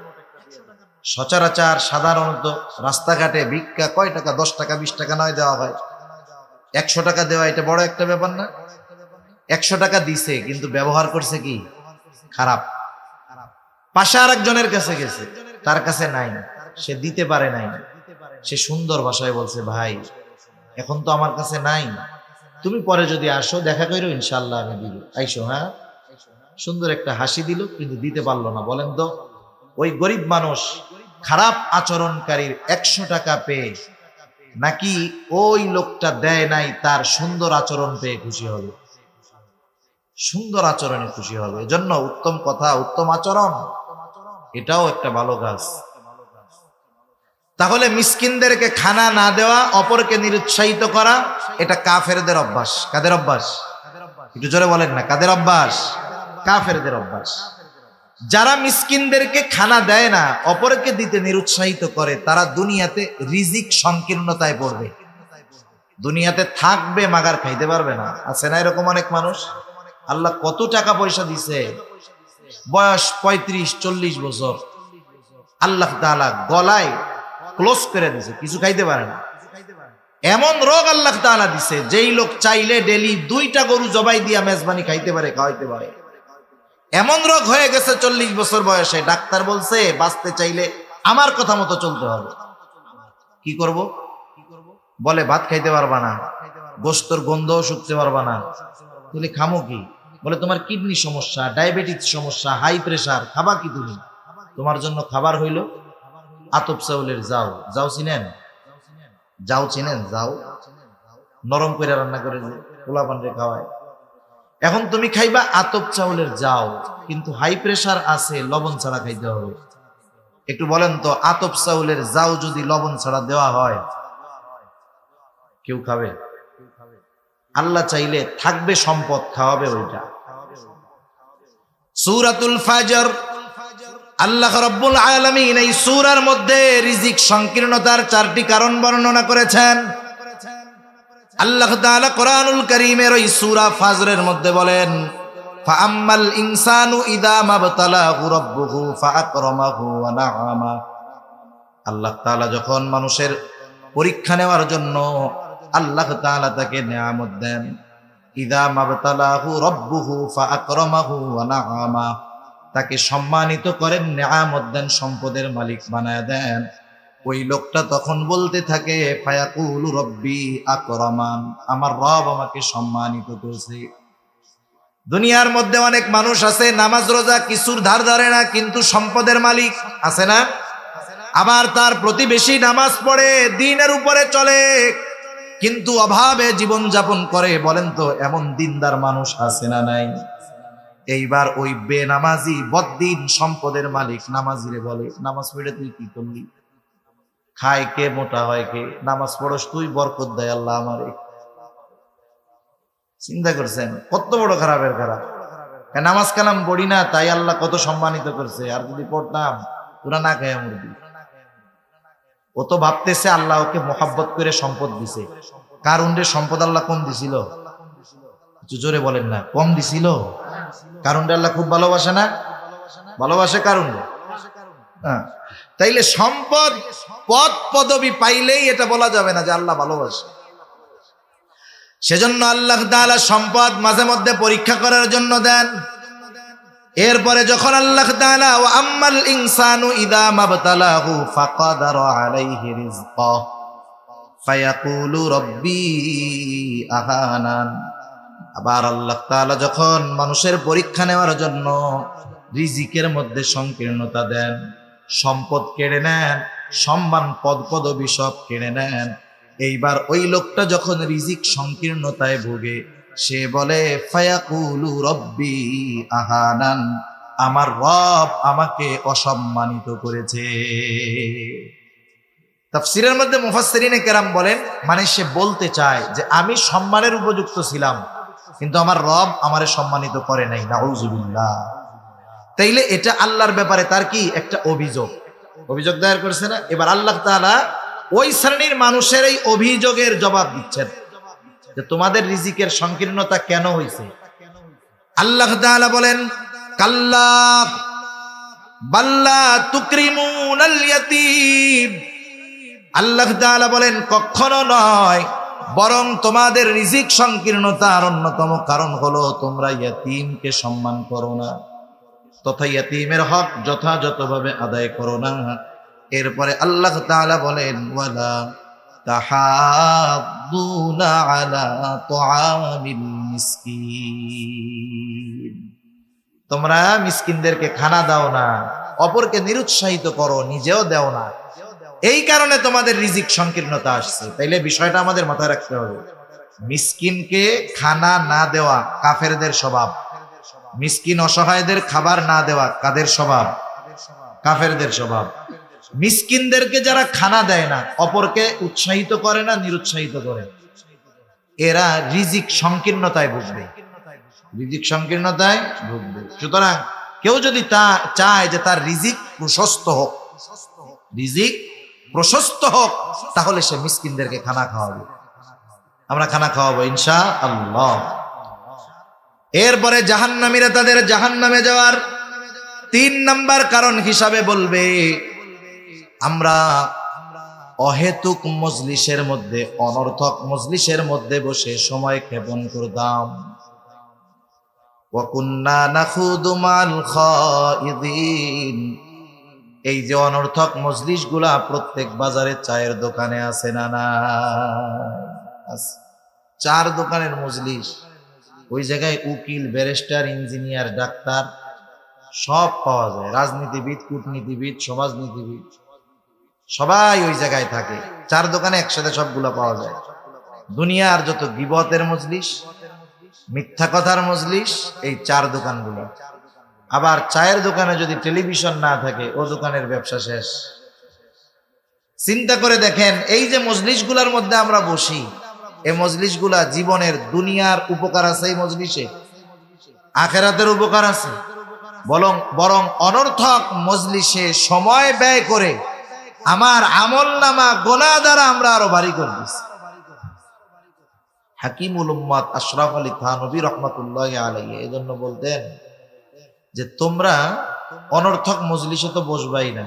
সচরাচর সাধারণত রাস্তাঘাটে ভিক্ষা কয় টাকা, 10 টাকা 20 টাকা নয় দেওয়া হয়, 100 টাকা দেওয়া এটা বড় একটা ব্যাপার না। 100 টাকা দিছে, কিন্তু ব্যবহার করছে কি খারাপ। পাশে আর একজনের কাছে গেছে, তার কাছে নাই, সে দিতে পারে নাই, সে সুন্দর ভাষায় বলছে, ভাই এখন তো আমার কাছে নাই, তুমি পরে যদি আসো দেখা করো, ইনশাল্লাহ আমি দিব, আইসো। হ্যাঁ, সুন্দর একটা হাসি দিল, কিন্তু দিতে পারলো না। বলেন তো ওই গরিব মানুষ খারাপ আচরণকারীর 100 টাকা পেয়ে নাকি ওই লোকটা দেয় নাই তার সুন্দর আচরণ পেয়ে খুশি হবে? সুন্দর আচরণে খুশি হবে। এজন্য উত্তম কথা, উত্তম আচরণ এটাও একটা ভালো কাজ। তাহলে মিসকিনদেরকে খানা না দেওয়া, অপরকে নিরুৎসাহিত করা, এটা কাফেরদের অভ্যাস। কাদের অভ্যাস? একটু জোরে বলেন না, কাদের অভ্যাস? কাফেরদের অভ্যাস। যারা মিসকিনদেরকে খানা দেয় না, অপরকে দিতে নিরুৎসাহিত করে, তারা দুনিয়াতে রিজিক সংকীর্ণতায় পড়বে, দুনিয়াতে থাকবে মাগার খাইতে পারবে না। আছে না এরকম অনেক মানুষ? আল্লাহ কত টাকা পয়সা দিছে, বয়স 35-40 বছর, আল্লাহ তাআলা গলায় ক্লোজ করে দিছে, কিছু খাইতে পারে না। এমন রোগ আল্লাহ তাআলা দিছে, যেই লোক চাইলে ডেলি 2টা গরু জবাই দিয়া মেজবানি খাইতে পারে, খাওয়াইতে পারে। এমন রোগ হয়ে গেছে 40 বছর বয়সে, ডাক্তার বলছে বাঁচতে চাইলে আমার কথা মতো চলতে হবে। কি করব? বলে ভাত খাইতে পারবা না, গোশতর গন্ধও শুকতে পারবা না, তাহলে খামো কি? বলে তোমার কিডনি সমস্যা, ডায়াবেটিস সমস্যা, হাই প্রেসার, খাবা কি তুমি? তোমার জন্য খাবার হইল আতপ চাউলের যাও। যাও চিনেন? যাও চিনেন? যাও নরম করে রান্না করে পোলা পান্ডে খাওয়ায়। এখন তুমি খাইবা আতপ চাউলের যাও, কিন্তু হাই প্রেসার আছে, লবণ ছাড়া খাইতে হবে। একটু বলেন তো, আতপ চাউলের যাও যদি লবণ ছাড়া দেওয়া হয়, কেউ খাবে? আল্লাহ চাইলে থাকবে সম্পদ, খাওয়াবে ওইটা। সূরাতুল ফাজর, আল্লাহ রাব্বুল আলামিন এই সূরার মধ্যে রিজিক সংকীর্ণতার 4টি কারণ বর্ণনা করেছেন। আল্লাহ তাআলা কোরআনুল কারীমের ওই সূরা ফাজরের মধ্যে বলেন, ফাআম্মাল ইনসানু ইযা মাবতালাহু রাব্বুহু ফাআকরামাহু ওয়া নাআমা। আল্লাহ তাআলা যখন মানুষের পরীক্ষা নেওয়ার জন্য আল্লাহ তাআলা তাকে নিয়ামত দেন, ইযা মাবতালাহু রাব্বুহু ফাআকরামাহু ওয়া নাআমা, তাকে সম্মানিত করেন, নিয়ামত দেন, সম্পদের মালিক বানায় দেন। ওই লোকটা তখন বলতে থাকে, ফায়াকুলু রব্বি আকরামান, আমার রব আমাকে সম্মানিত করেছে। দুনিয়ার মধ্যে অনেক মানুষ আছে নামাজ রোজা কিছুর ধার ধারে না, কিন্তু সম্পদের মালিক আছে না? আবার তার প্রতিবেশী নামাজ পড়ে, দ্বীনের উপরে চলে, কিন্তু অভাবে জীবন যাপন করে। বলেন তো এমন দিনদার মানুষ আছে না নাই? এইবার ওই বেনামাজি বদ্দিন সম্পদের মালিক নামাজিরে বলে, নামাজ পড়ে তুই কি করলি? খায় কে, মোটা হয় কে? নামাজ পড়স তুই, বরকত দেয় আল্লাহ আমারে। চিন্তা করছেন কত বড় খারাপের খারাপ? নামাজ কালাম পড়ি না, তাই আল্লাহ কত সম্মানিত করছে, আর যদি পড়তাম তোরা না খায় মুরগি। ও তো ভাবতেছে আল্লাহ ওকে মোহাব্বত করে সম্পদ দিছে। কারুনরে সম্পদ আল্লাহ কম দিছিল? জোরে বলেন না, কম দিছিল? কারুনরে আল্লাহ খুব ভালোবাসে না? ভালোবাসে কারুনরে। হ্যাঁ, তাইলে সম্পদ পদ পদবি পাইলেই এটা বলা যাবে না যে আল্লাহ ভালোবাসে। সেজন্য আল্লাহ তাআলা সম্পদ মাঝে মধ্যে পরীক্ষা করার জন্য দেন। এরপরে যখন আল্লাহ তাআলা ওয়া আম্মাল ইনসানু ইযা মাবতালাহু ফাকাদারা আলাইহি রিজকাহু ফায়াকুলু রাব্বি আহানান, আবার আল্লাহ তাআলা যখন মানুষের পরীক্ষা নেওয়ার জন্য রিজিকের মধ্যে সংকীর্ণতা দেন, সম্পদ কেড়ে নেন, সম্মান পদ পদবি সব কেড়ে নেন, এইবার ওই লোকটা যখন রিজিক সংকীর্ণতায় ভোগে সে বলে ফায়াকুলু রব্বি আহানান, আমার রব আমাকে অসম্মানিত করেছে। তাফসীরের মধ্যে মুফাসসিরিনে কেরাম বলেন, মানে সে বলতে চায় যে আমি সম্মানের উপযুক্ত ছিলাম কিন্তু আমার রব আমারে সম্মানিত করে নাই। নাউযুবিল্লাহ। তাইলে এটা আল্লাহর ব্যাপারে তার কি একটা অভিযোগ দায়ের করেছে না। এবার আল্লাহ তাআলা ওই শ্রেণীর মানুষের এই অভিযোগের জবাব দিচ্ছেন যে তোমাদের রিজিকের সংকীর্ণতা কেন হয়েছে। আল্লাহ তাআলা বলেন কাল্লা বাল্লা তুকরিমুনাল ইয়াতীম, আল্লাহ তাআলা বলেন কখনো নয়, বরং তোমাদের রিজিক সংকীর্ণতার অন্যতম কারণ হলো তোমরা ইয়াতীমকে সম্মান করো না, তথা ইয়াতীমের হক যথাযথভাবে আদায় করো না। এরপরে আল্লাহ তাআলা বলেন ওয়ালা তাহাদ্দুনা আলা তুআমিল মিসকিন, তোমরা মিসকিনদেরকে খানা দাও না, অপরকে নিরুৎসাহিত করো, নিজেও দাও না, এই কারণে তোমাদের রিজিক সংকীর্ণতা আসছে। তাইলে বিষয়টা আমাদের মাথায় রাখতে হবে, মিসকিনকে খানা না দেওয়া কাফেরদের স্বভাব, মিসকিন অসহায়দের খাবার না দেওয়া কাদের স্বভাব? কাফেরদের স্বভাব। মিসকিনদেরকে যারা খানা দেয় না, অপরকে উৎসাহিত করে না, নিরুৎসাহিত করে, এরা রিজিক সংকীর্ণতায় ভুগবে, রিজিক সংকীর্ণতায় ভুগবে। সুতরাং কেউ যদি চায় যে তার রিজিক প্রশস্ত হোক, রিজিক প্রশস্ত হোক, তাহলে সে মিসকিনদেরকে খানা খাওয়াবে। আমরা খানা খাওয়াবো ইনশাআল্লাহ। এরপরে জাহান্নামীরা তাদের জাহান্নামে যাওয়ার 3 নাম্বার কারণ হিসাবে বলবে আমরা অহেতুক মজলিসের মধ্যে, অনর্থক মজলিসের মধ্যে বসে সময় ক্ষেপণ করতাম। ওয়া কুন্না নাখুদু মাল খাইদিন, এই যে অনর্থক মজলিসগুলা প্রত্যেক বাজারে চায়ের দোকানে আছে না না? চার দোকানের মজলিস, ওই জায়গায় উকিল, ব্যারিস্টার, ইঞ্জিনিয়ার, ডাক্তার সব পাওয়া যায়, রাজনীতিবিদ, কূটনীতিবিদ, সমাজনীতিবিদ সবাই ওই জায়গায় থাকে। চার দোকানে একসাথে সবগুলো পাওয়া যায়। দুনিয়ার যত গীবতের মজলিস, মিথ্যা কথার মজলিস, এই চার দোকানগুলো। আবার চায়ের দোকানে যদি টেলিভিশন না থাকে, ও দোকানের ব্যবসা শেষ। চিন্তা করে দেখেন, এই যে মজলিসগুলোর মধ্যে আমরা বসি, এই মজলিসগুলা জীবনের দুনিয়ার উপকার আছে এই মজলিসে, আখিরাতের উপকার আছে? বরং অনর্থক মজলিসে সময় ব্যয় করে আমার আমলনামা গোনা দ্বারা আমরা আরো ভারী করে দিচ্ছি। হাকিমুল উম্মাত আশরাফ আলী থানভী রাহমাতুল্লাহি আলাইহি এজন্য বলতেন যে তোমরা অনর্থক মজলিসে তো বসবাই না,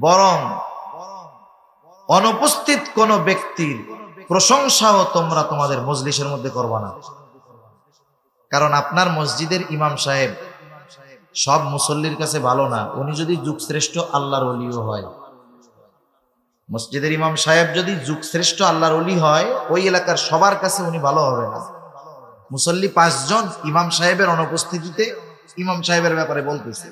বরং অনুপস্থিত কোন ব্যক্তির প্রশংসাও তোমরা তোমাদের মজলিসের মধ্যে করবা না। কারণ আপনার মসজিদের ইমাম সাহেব সব মুসল্লির কাছে ভালো না, উনি যদি যুগশ্রেষ্ঠ আল্লাহর ওলিও হয়। মসজিদের ইমাম সাহেব যদি যুগশ্রেষ্ঠ আল্লাহর ওলি হয়, ওই এলাকার সবার কাছে উনি ভালো হবে না। মুসল্লি 5 জন ইমাম সাহেবের অনুপস্থিতিতে ইমাম সাহেবের ব্যাপারে বলতেছে।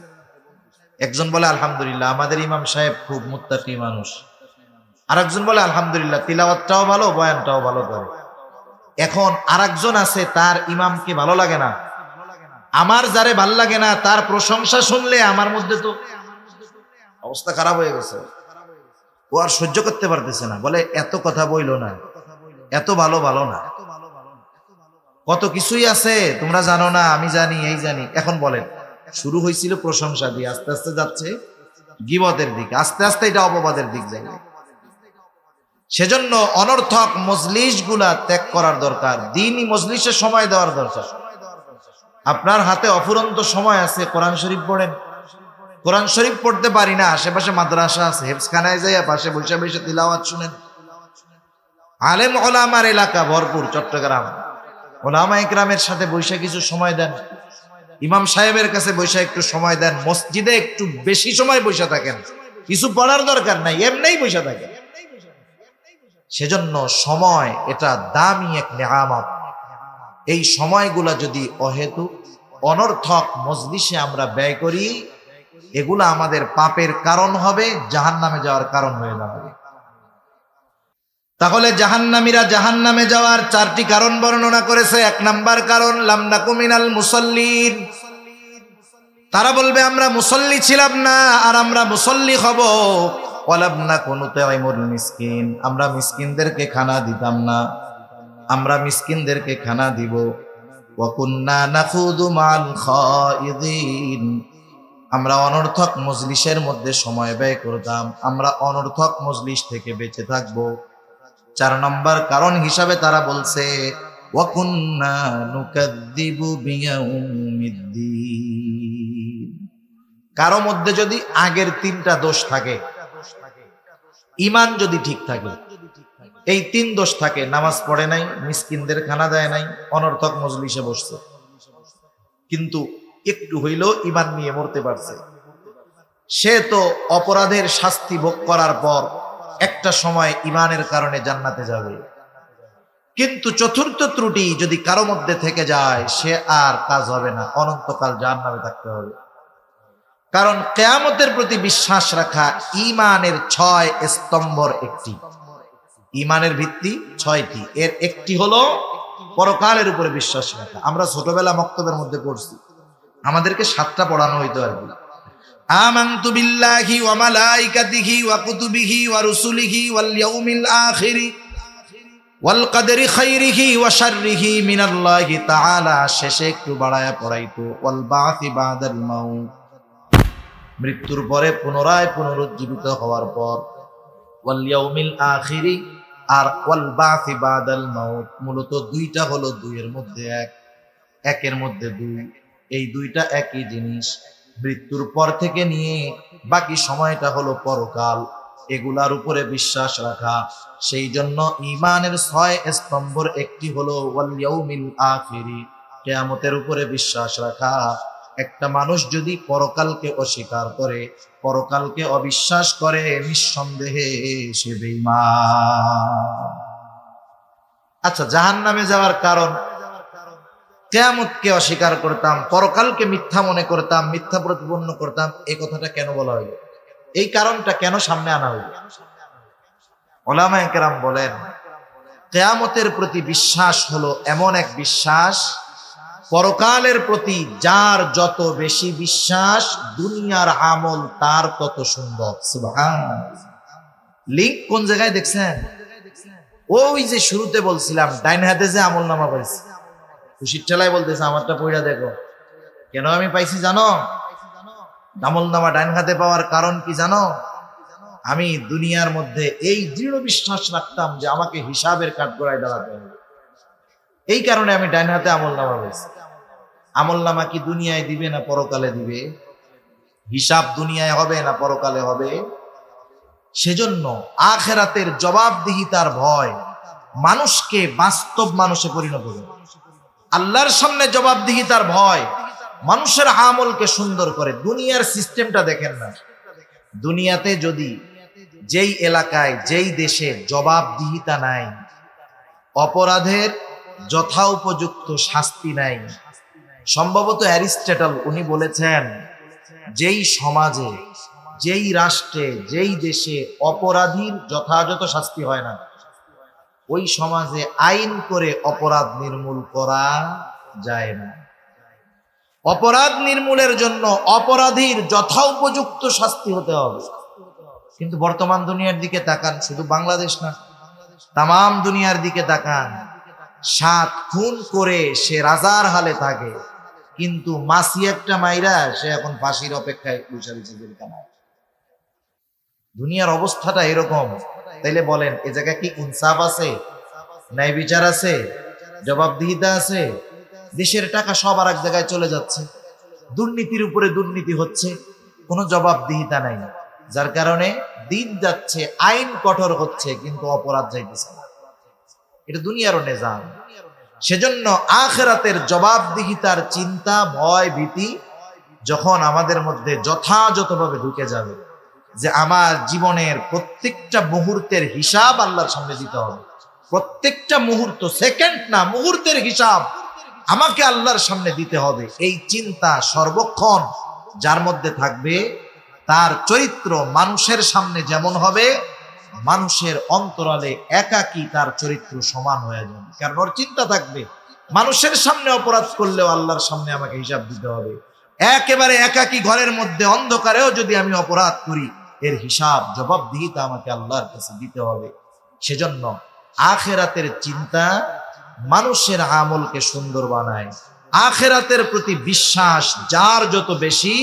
একজন বলে আলহামদুলিল্লাহ, আমাদের ইমাম সাহেব খুব মুত্তাকি মানুষ। আরেকজন বলে আলহামদুলিল্লাহ, তিলাওয়াতটাও ভালো, বয়ানটাও ভালো করে। এখন আরেকজন আছে, তার ইমামকে ভালো লাগে না। আমার যারে ভাল লাগে না, তার প্রশংসা শুনলে আমার মধ্যে তো অবস্থা খারাপ হয়ে গেছে, ও আর সহ্য করতে পারতেছে না। বলে এত কথা বইলো না, এত ভালো না, কত কিছুই আছে তোমরা জানো না, আমি জানি, এই জানি। এখন বলেন, শুরু হয়েছিল প্রশংসা দিয়ে, আস্তে আস্তে যাচ্ছে গীবতের দিকে, আস্তে আস্তে এটা অপবাদের দিক যাবে। সেজন্য অনর্থক মজলিস গুলা ত্যাগ করার দরকার, দ্বীনি মজলিসে সময় দেওয়ার দরকার। আপনার হাতে অফুরন্ত সময় আছে, কোরআন শরীফ পড়েন, কোরআন শরীফ পড়তে পারি না, আশেপাশে মাদ্রাসা আছে, হেফজখানায় যাইয়া পাশে বসে বসে তিলাওয়াত শুনেন। আলেম ওলামার এলাকা ভরপুর চট্টগ্রাম, ওলামা ইকরামের সাথে বসে কিছু সময় দেন, ইমাম সাহেবের কাছে বসে একটু সময় দেন, মসজিদে একটু বেশি সময় বসে থাকেন, কিছু পড়ার দরকার নাই, এমনিই বসে থাকেন। সেজন্য সময় এটা দামি এক নেয়ামত। এই সময়গুলা যদি অহেতুক অনর্থক মজলিসে আমরা ব্যয় করি, এগুলা আমাদের পাপের কারণ হবে, জাহান্নামে যাওয়ার কারণ হয়ে দাঁড়াবে। তাহলে জাহান্নামীরা জাহান্নামে যাওয়ার 4টি কারণ বর্ণনা করেছে। 1 নাম্বার কারণ, লাম নাকু মিনাল মুসাল্লিন। তারা বলবে আমরা মুসল্লি ছিলাম না, আর আমরা মুসল্লি হব। ওয়ালাম নাকু নুতাইমুল মিসকিন, আমরা মিসকিনদেরকে খানা দিতাম না, আমরা মিসকিনদেরকে খানা দিব। ওয়া কুন্না নাখুদু মাল খাইদিন, আমরা অনর্থক মজলিসের মধ্যে সময় ব্যয় করতাম, আমরা অনর্থক মজলিস থেকে বেঁচে থাকব। 4 নম্বর কারণ হিসাবে তারা বলছে ওয়া কুন্না নুকাদ্দিবু বিয়াউমিদ্দিন। কারো মধ্যে যদি আগের 3টা দোষ থাকে, ঈমান যদি ঠিক থাকে, এই 3 দোষ থাকে, নামাজ পড়ে নাই, মিসকিনদের খানা দেয় নাই, অনর্থক মজলিসে বসছে, কিন্তু একটু হইলেও ঈমান নিয়ে মরতে পারছে, সে তো অপরাধের শাস্তি ভোগ করার পর একটা সময় ঈমানের কারণে জান্নাতে যাবে। কিন্তু 4র্থ ত্রুটি যদি কারো মধ্যে থেকে যায়, সে আর কাজ হবে না, অনন্তকাল জাহান্নামে থাকতে হবে। কারণ কিয়ামতের প্রতি বিশ্বাস রাখা ঈমানের 6 স্তম্ভর একটি। ঈমানের ভিত্তি 6টি, এর একটি হলো পরকালের উপরে বিশ্বাস রাখা। আমরা ছোটবেলা মক্তবের মধ্যে পড়ছি, আমাদেরকে 7টা পড়ানো হইতো আর কি। আমানতু বিল্লাহি ওয়া মালাইকাতিহি ওয়া কুতুবিহি ওয়া রুসুলিহি ওয়াল ইয়াউমিল আখিরি ওয়াল কদরি খাইরিহি ওয়া শাররিহি মিনাল্লাহি তাআলা। শেষে একটু বাড়ায়া পড়াইতো ওয়াল বা'সি বাদাল মাউত, মৃত্যুর পরে পুনরায় পুনরুজ্জীবিত হওয়ার পর, ওয়াল ইয়াউমিল আখিরি আর ওয়াল বা'সি বাদাল মাউত। মূলত 2টা হলো 2 এর মধ্যে 1, 1 এর মধ্যে 2, এই 2টা একই জিনিস। মৃত্যুর পর থেকে নিয়ে বাকি সময়টা হলো পরকাল, এগুলার উপরে বিশ্বাস রাখা। সেই জন্য ঈমানের 6 স্তম্ভর একটি হলো ওয়াল ইয়াউমিল আখিরি, কিয়ামতের উপরে বিশ্বাস রাখা। একটা মানুষ যদি পরকালকে অস্বীকার করে, পরকালকে অবিশ্বাস করে, নিঃসন্দেহে সে বেঈমান। আচ্ছা, জাহান্নামে যাওয়ার কারণ, কিয়ামতকে অস্বীকার করতাম, পরকালকে মিথ্যা মনে করতাম, মিথ্যা প্রতিপন্ন করতাম, এই কথাটা কেন বলা হইল? এই কারণটা কেন সামনে আনা হইল? উলামায়ে কেরাম বলেন, কিয়ামতের প্রতি বিশ্বাস হলো এমন এক বিশ্বাস, পরকালের প্রতি যার যত বেশি বিশ্বাস, দুনিয়ার আমল তার তত সুন্দর। সুবহানাল্লাহ। লিংক কোন জায়গায় দেখছেন? ওই যে শুরুতে বলছিলাম, ডাইন হাতে যে আমল নামা পাইছি, খুশির ঠেলায় বলতেছে আমারটা পড়া দেখো। কেন আমি পাইছি জানো? আমল নামা ডাইন হাতে পাওয়ার কারণ কি জানো? আমি দুনিয়ার মধ্যে এই দৃঢ় বিশ্বাস রাখতাম যে আমাকে হিসাবের কাঠগড়ায় দাঁড়াতে হবে, এই কারণে আমি ডাইন হাতে আমল নামা পাইছি। আমল নামা কি দুনিয়ায় দিবে না পরকালে দিবে? হিসাব দুনিয়ায় হবে না পরকালে হবে? সেজন্য আখিরাতের জবাবদিহিতার ভয় মানুষকে বাস্তব মানুষে পরিণত করে। আল্লাহর সামনে জবাবদিহিতার ভয় মানুষের আমলকে সুন্দর করে। দুনিয়ার সিস্টেমটা দেখেন না, দুনিয়াতে যদি যেই এলাকায় যেই দেশে জবাবদিহিতা নাই, অপরাধের যথোপযুক্ত শাস্তি নাই, সম্ভবত অ্যারিস্টটল উনি বলেছেন, যেই সমাজে, যেই রাষ্ট্রে, যেই দেশে অপরাধীর যথাযথ শাস্তি হয় না, ওই সমাজে আইন করে অপরাধ নির্মূল করা যায় না। অপরাধ নির্মূলের জন্য অপরাধীর যথোপযুক্ত শাস্তি হতে হবে। কিন্তু বর্তমান দুনিয়ার দিকে তাকান, শুধু বাংলাদেশ না, তামাম দুনিয়ার দিকে তাকান, 7 খুন করে সে রাজার হালে থাকে, কিন্তু মাসি একটা মাইরা সে এখন ফাঁসির অপেক্ষায় বসে রয়েছে জেলখানায়। দুনিয়ার অবস্থাটা এরকম। তাইলে বলেন, এ জায়গায় কি ইনসাফ আছে? ন্যায় বিচার আছে? জবাবদিহিতা আছে? দেশের টাকা সব আর এক জায়গায় চলে যাচ্ছে, দুর্নীতির উপরে দুর্নীতি হচ্ছে, কোনো জবাবদিহিতা নাই, যার কারণে দিন যাচ্ছে, আইন কঠোর হচ্ছে, কিন্তু অপরাধ যাইতেছে না। এটা দুনিয়ারও নিজাম। সেজন্য আখিরাতের জবাবদিহিতার চিন্তা, ভয়, ভীতি যখন আমাদের মধ্যে যথাযথভাবে ঢুকে যাবে, যে আমার জীবনের প্রত্যেকটা মুহূর্তের হিসাব আল্লাহর সামনে দিতে হবে, প্রত্যেকটা মুহূর্ত, সেকেন্ড না, মুহূর্তের হিসাব আমাকে আল্লাহর সামনে দিতে হবে, এই চিন্তা সর্বক্ষণ যার মধ্যে থাকবে, তার চরিত্র মানুষের সামনে যেমন হবে, মানুষের অন্তরালে একাকী তার চরিত্র সমান হয়ে যাবে। কারণ ওর চিন্তা থাকবে মানুষের সামনে অপরাধ করলেও আল্লাহর সামনে আমাকে হিসাব দিতে হবে। একেবারে একাকী ঘরের মধ্যে অন্ধকারেও যদি আমি অপরাধ করি, এর হিসাব জবাবদিহিতা আমাকে আল্লাহর কাছে দিতে হবে। সেজন্য আখিরাতের চিন্তা মানুষের আমলকে সুন্দর বানায়। আখিরাতের প্রতি বিশ্বাস যার যত বেশি,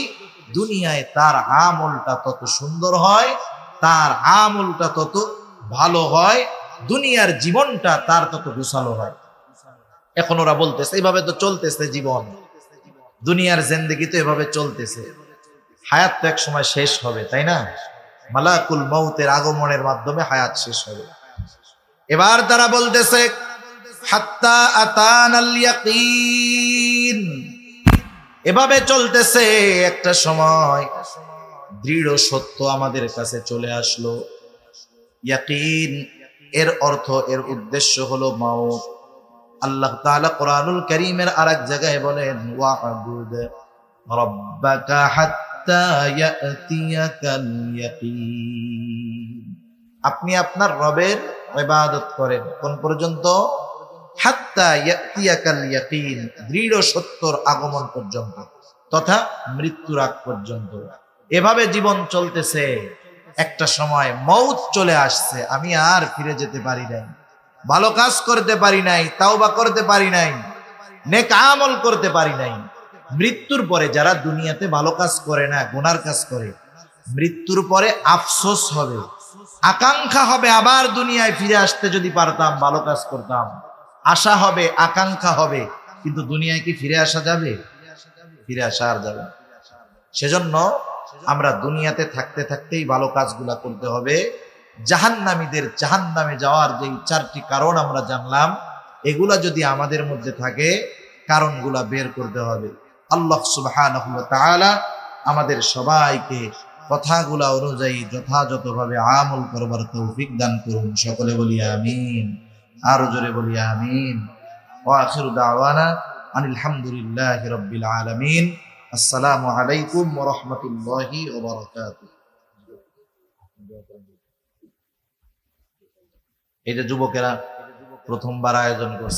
দুনিয়ায় তার আমলটা তত সুন্দর হয়, তার আমলটা তত ভালো হয়, দুনিয়ার জীবনটা তার তত গোছালো হয়। এখন ওরা বলতেছে এইভাবে তো চলতেছে জীবন, দুনিয়ার জিন্দেগি তো এভাবে চলতেছে, হায়াত তো এক সময় শেষ হবে, তাই না? মালাকুল মউতের আগমনের মাধ্যমে হায়াত শেষ হবে। এবার তারা বলতেছে হাত্তা আতানাল ইয়াকিন, এভাবে চলতেছে, একটা সময় দৃঢ় সত্য আমাদের কাছে চলে আসলো। ইয়াকিন এর অর্থ, এর উদ্দেশ্য হলো মাউত। আল্লাহ তাআলা কোরআনুল কারীমের আরেক জায়গায় বলেন ওয়া'বুদ রাব্বাকা হাত্তা ইয়াতিয়াকাল ইয়াকিন, আপনি আপনার রবের ইবাদত করেন কোন পর্যন্ত? হাত্তা ইয়াতিয়াকাল ইয়াকিন, দৃঢ় সত্যর আগমন পর্যন্ত, তথা মৃত্যুর আগ পর্যন্ত। এভাবে জীবন চলতেছে, একটা সময় মউত চলে আসছে, আমি আর ফিরে যেতে পারি নাই, ভালো কাজ করতে পারি নাই, তাওবা করতে পারি নাই, নেক আমল করতে পারি নাই। মৃত্যুর পরে যারা দুনিয়াতে ভালো কাজ করে না, গুনার কাজ করে, মৃত্যুর পরে আফসোস হবে, আকাঙ্ক্ষা হবে আবার দুনিয়ায় ফিরে আসতে যদি পারতাম, ভালো কাজ করতাম, আশা হবে, আকাঙ্ক্ষা হবে, কিন্তু দুনিয়ায় কি ফিরে আসা যাবে? ফিরে আসা আর যাবে না। সেজন্য আমরা দুনিয়াতে থাকতে থাকতেই ভালো কাজগুলা করতে হবে। জাহান্নামীদের জাহান্নামে যাওয়ার যে চারটি কারণ আমরা জানলাম, এগুলা যদি আমাদের মধ্যে থাকে, কারণগুলা বের করতে হবে। আল্লাহ সুবহানাহু ওয়া তাআলা আমাদের সবাইকে কথাগুলা অনুযায়ী যথাযথভাবে আমল করবার তৌফিক দান করুন। সকলে বলি আমিন, আরো জোরে বলি আমিন। ওয়া আখিরু দাওয়ানা আনিল হামদুলিল্লাহি রাব্বিল আলামিন। আসসালামু আলাইকুম ওয়া রাহমাতুল্লাহি ওয়া বারাকাতুহু। এই যে যুবকেরা প্রথমবার আয়োজন করছে।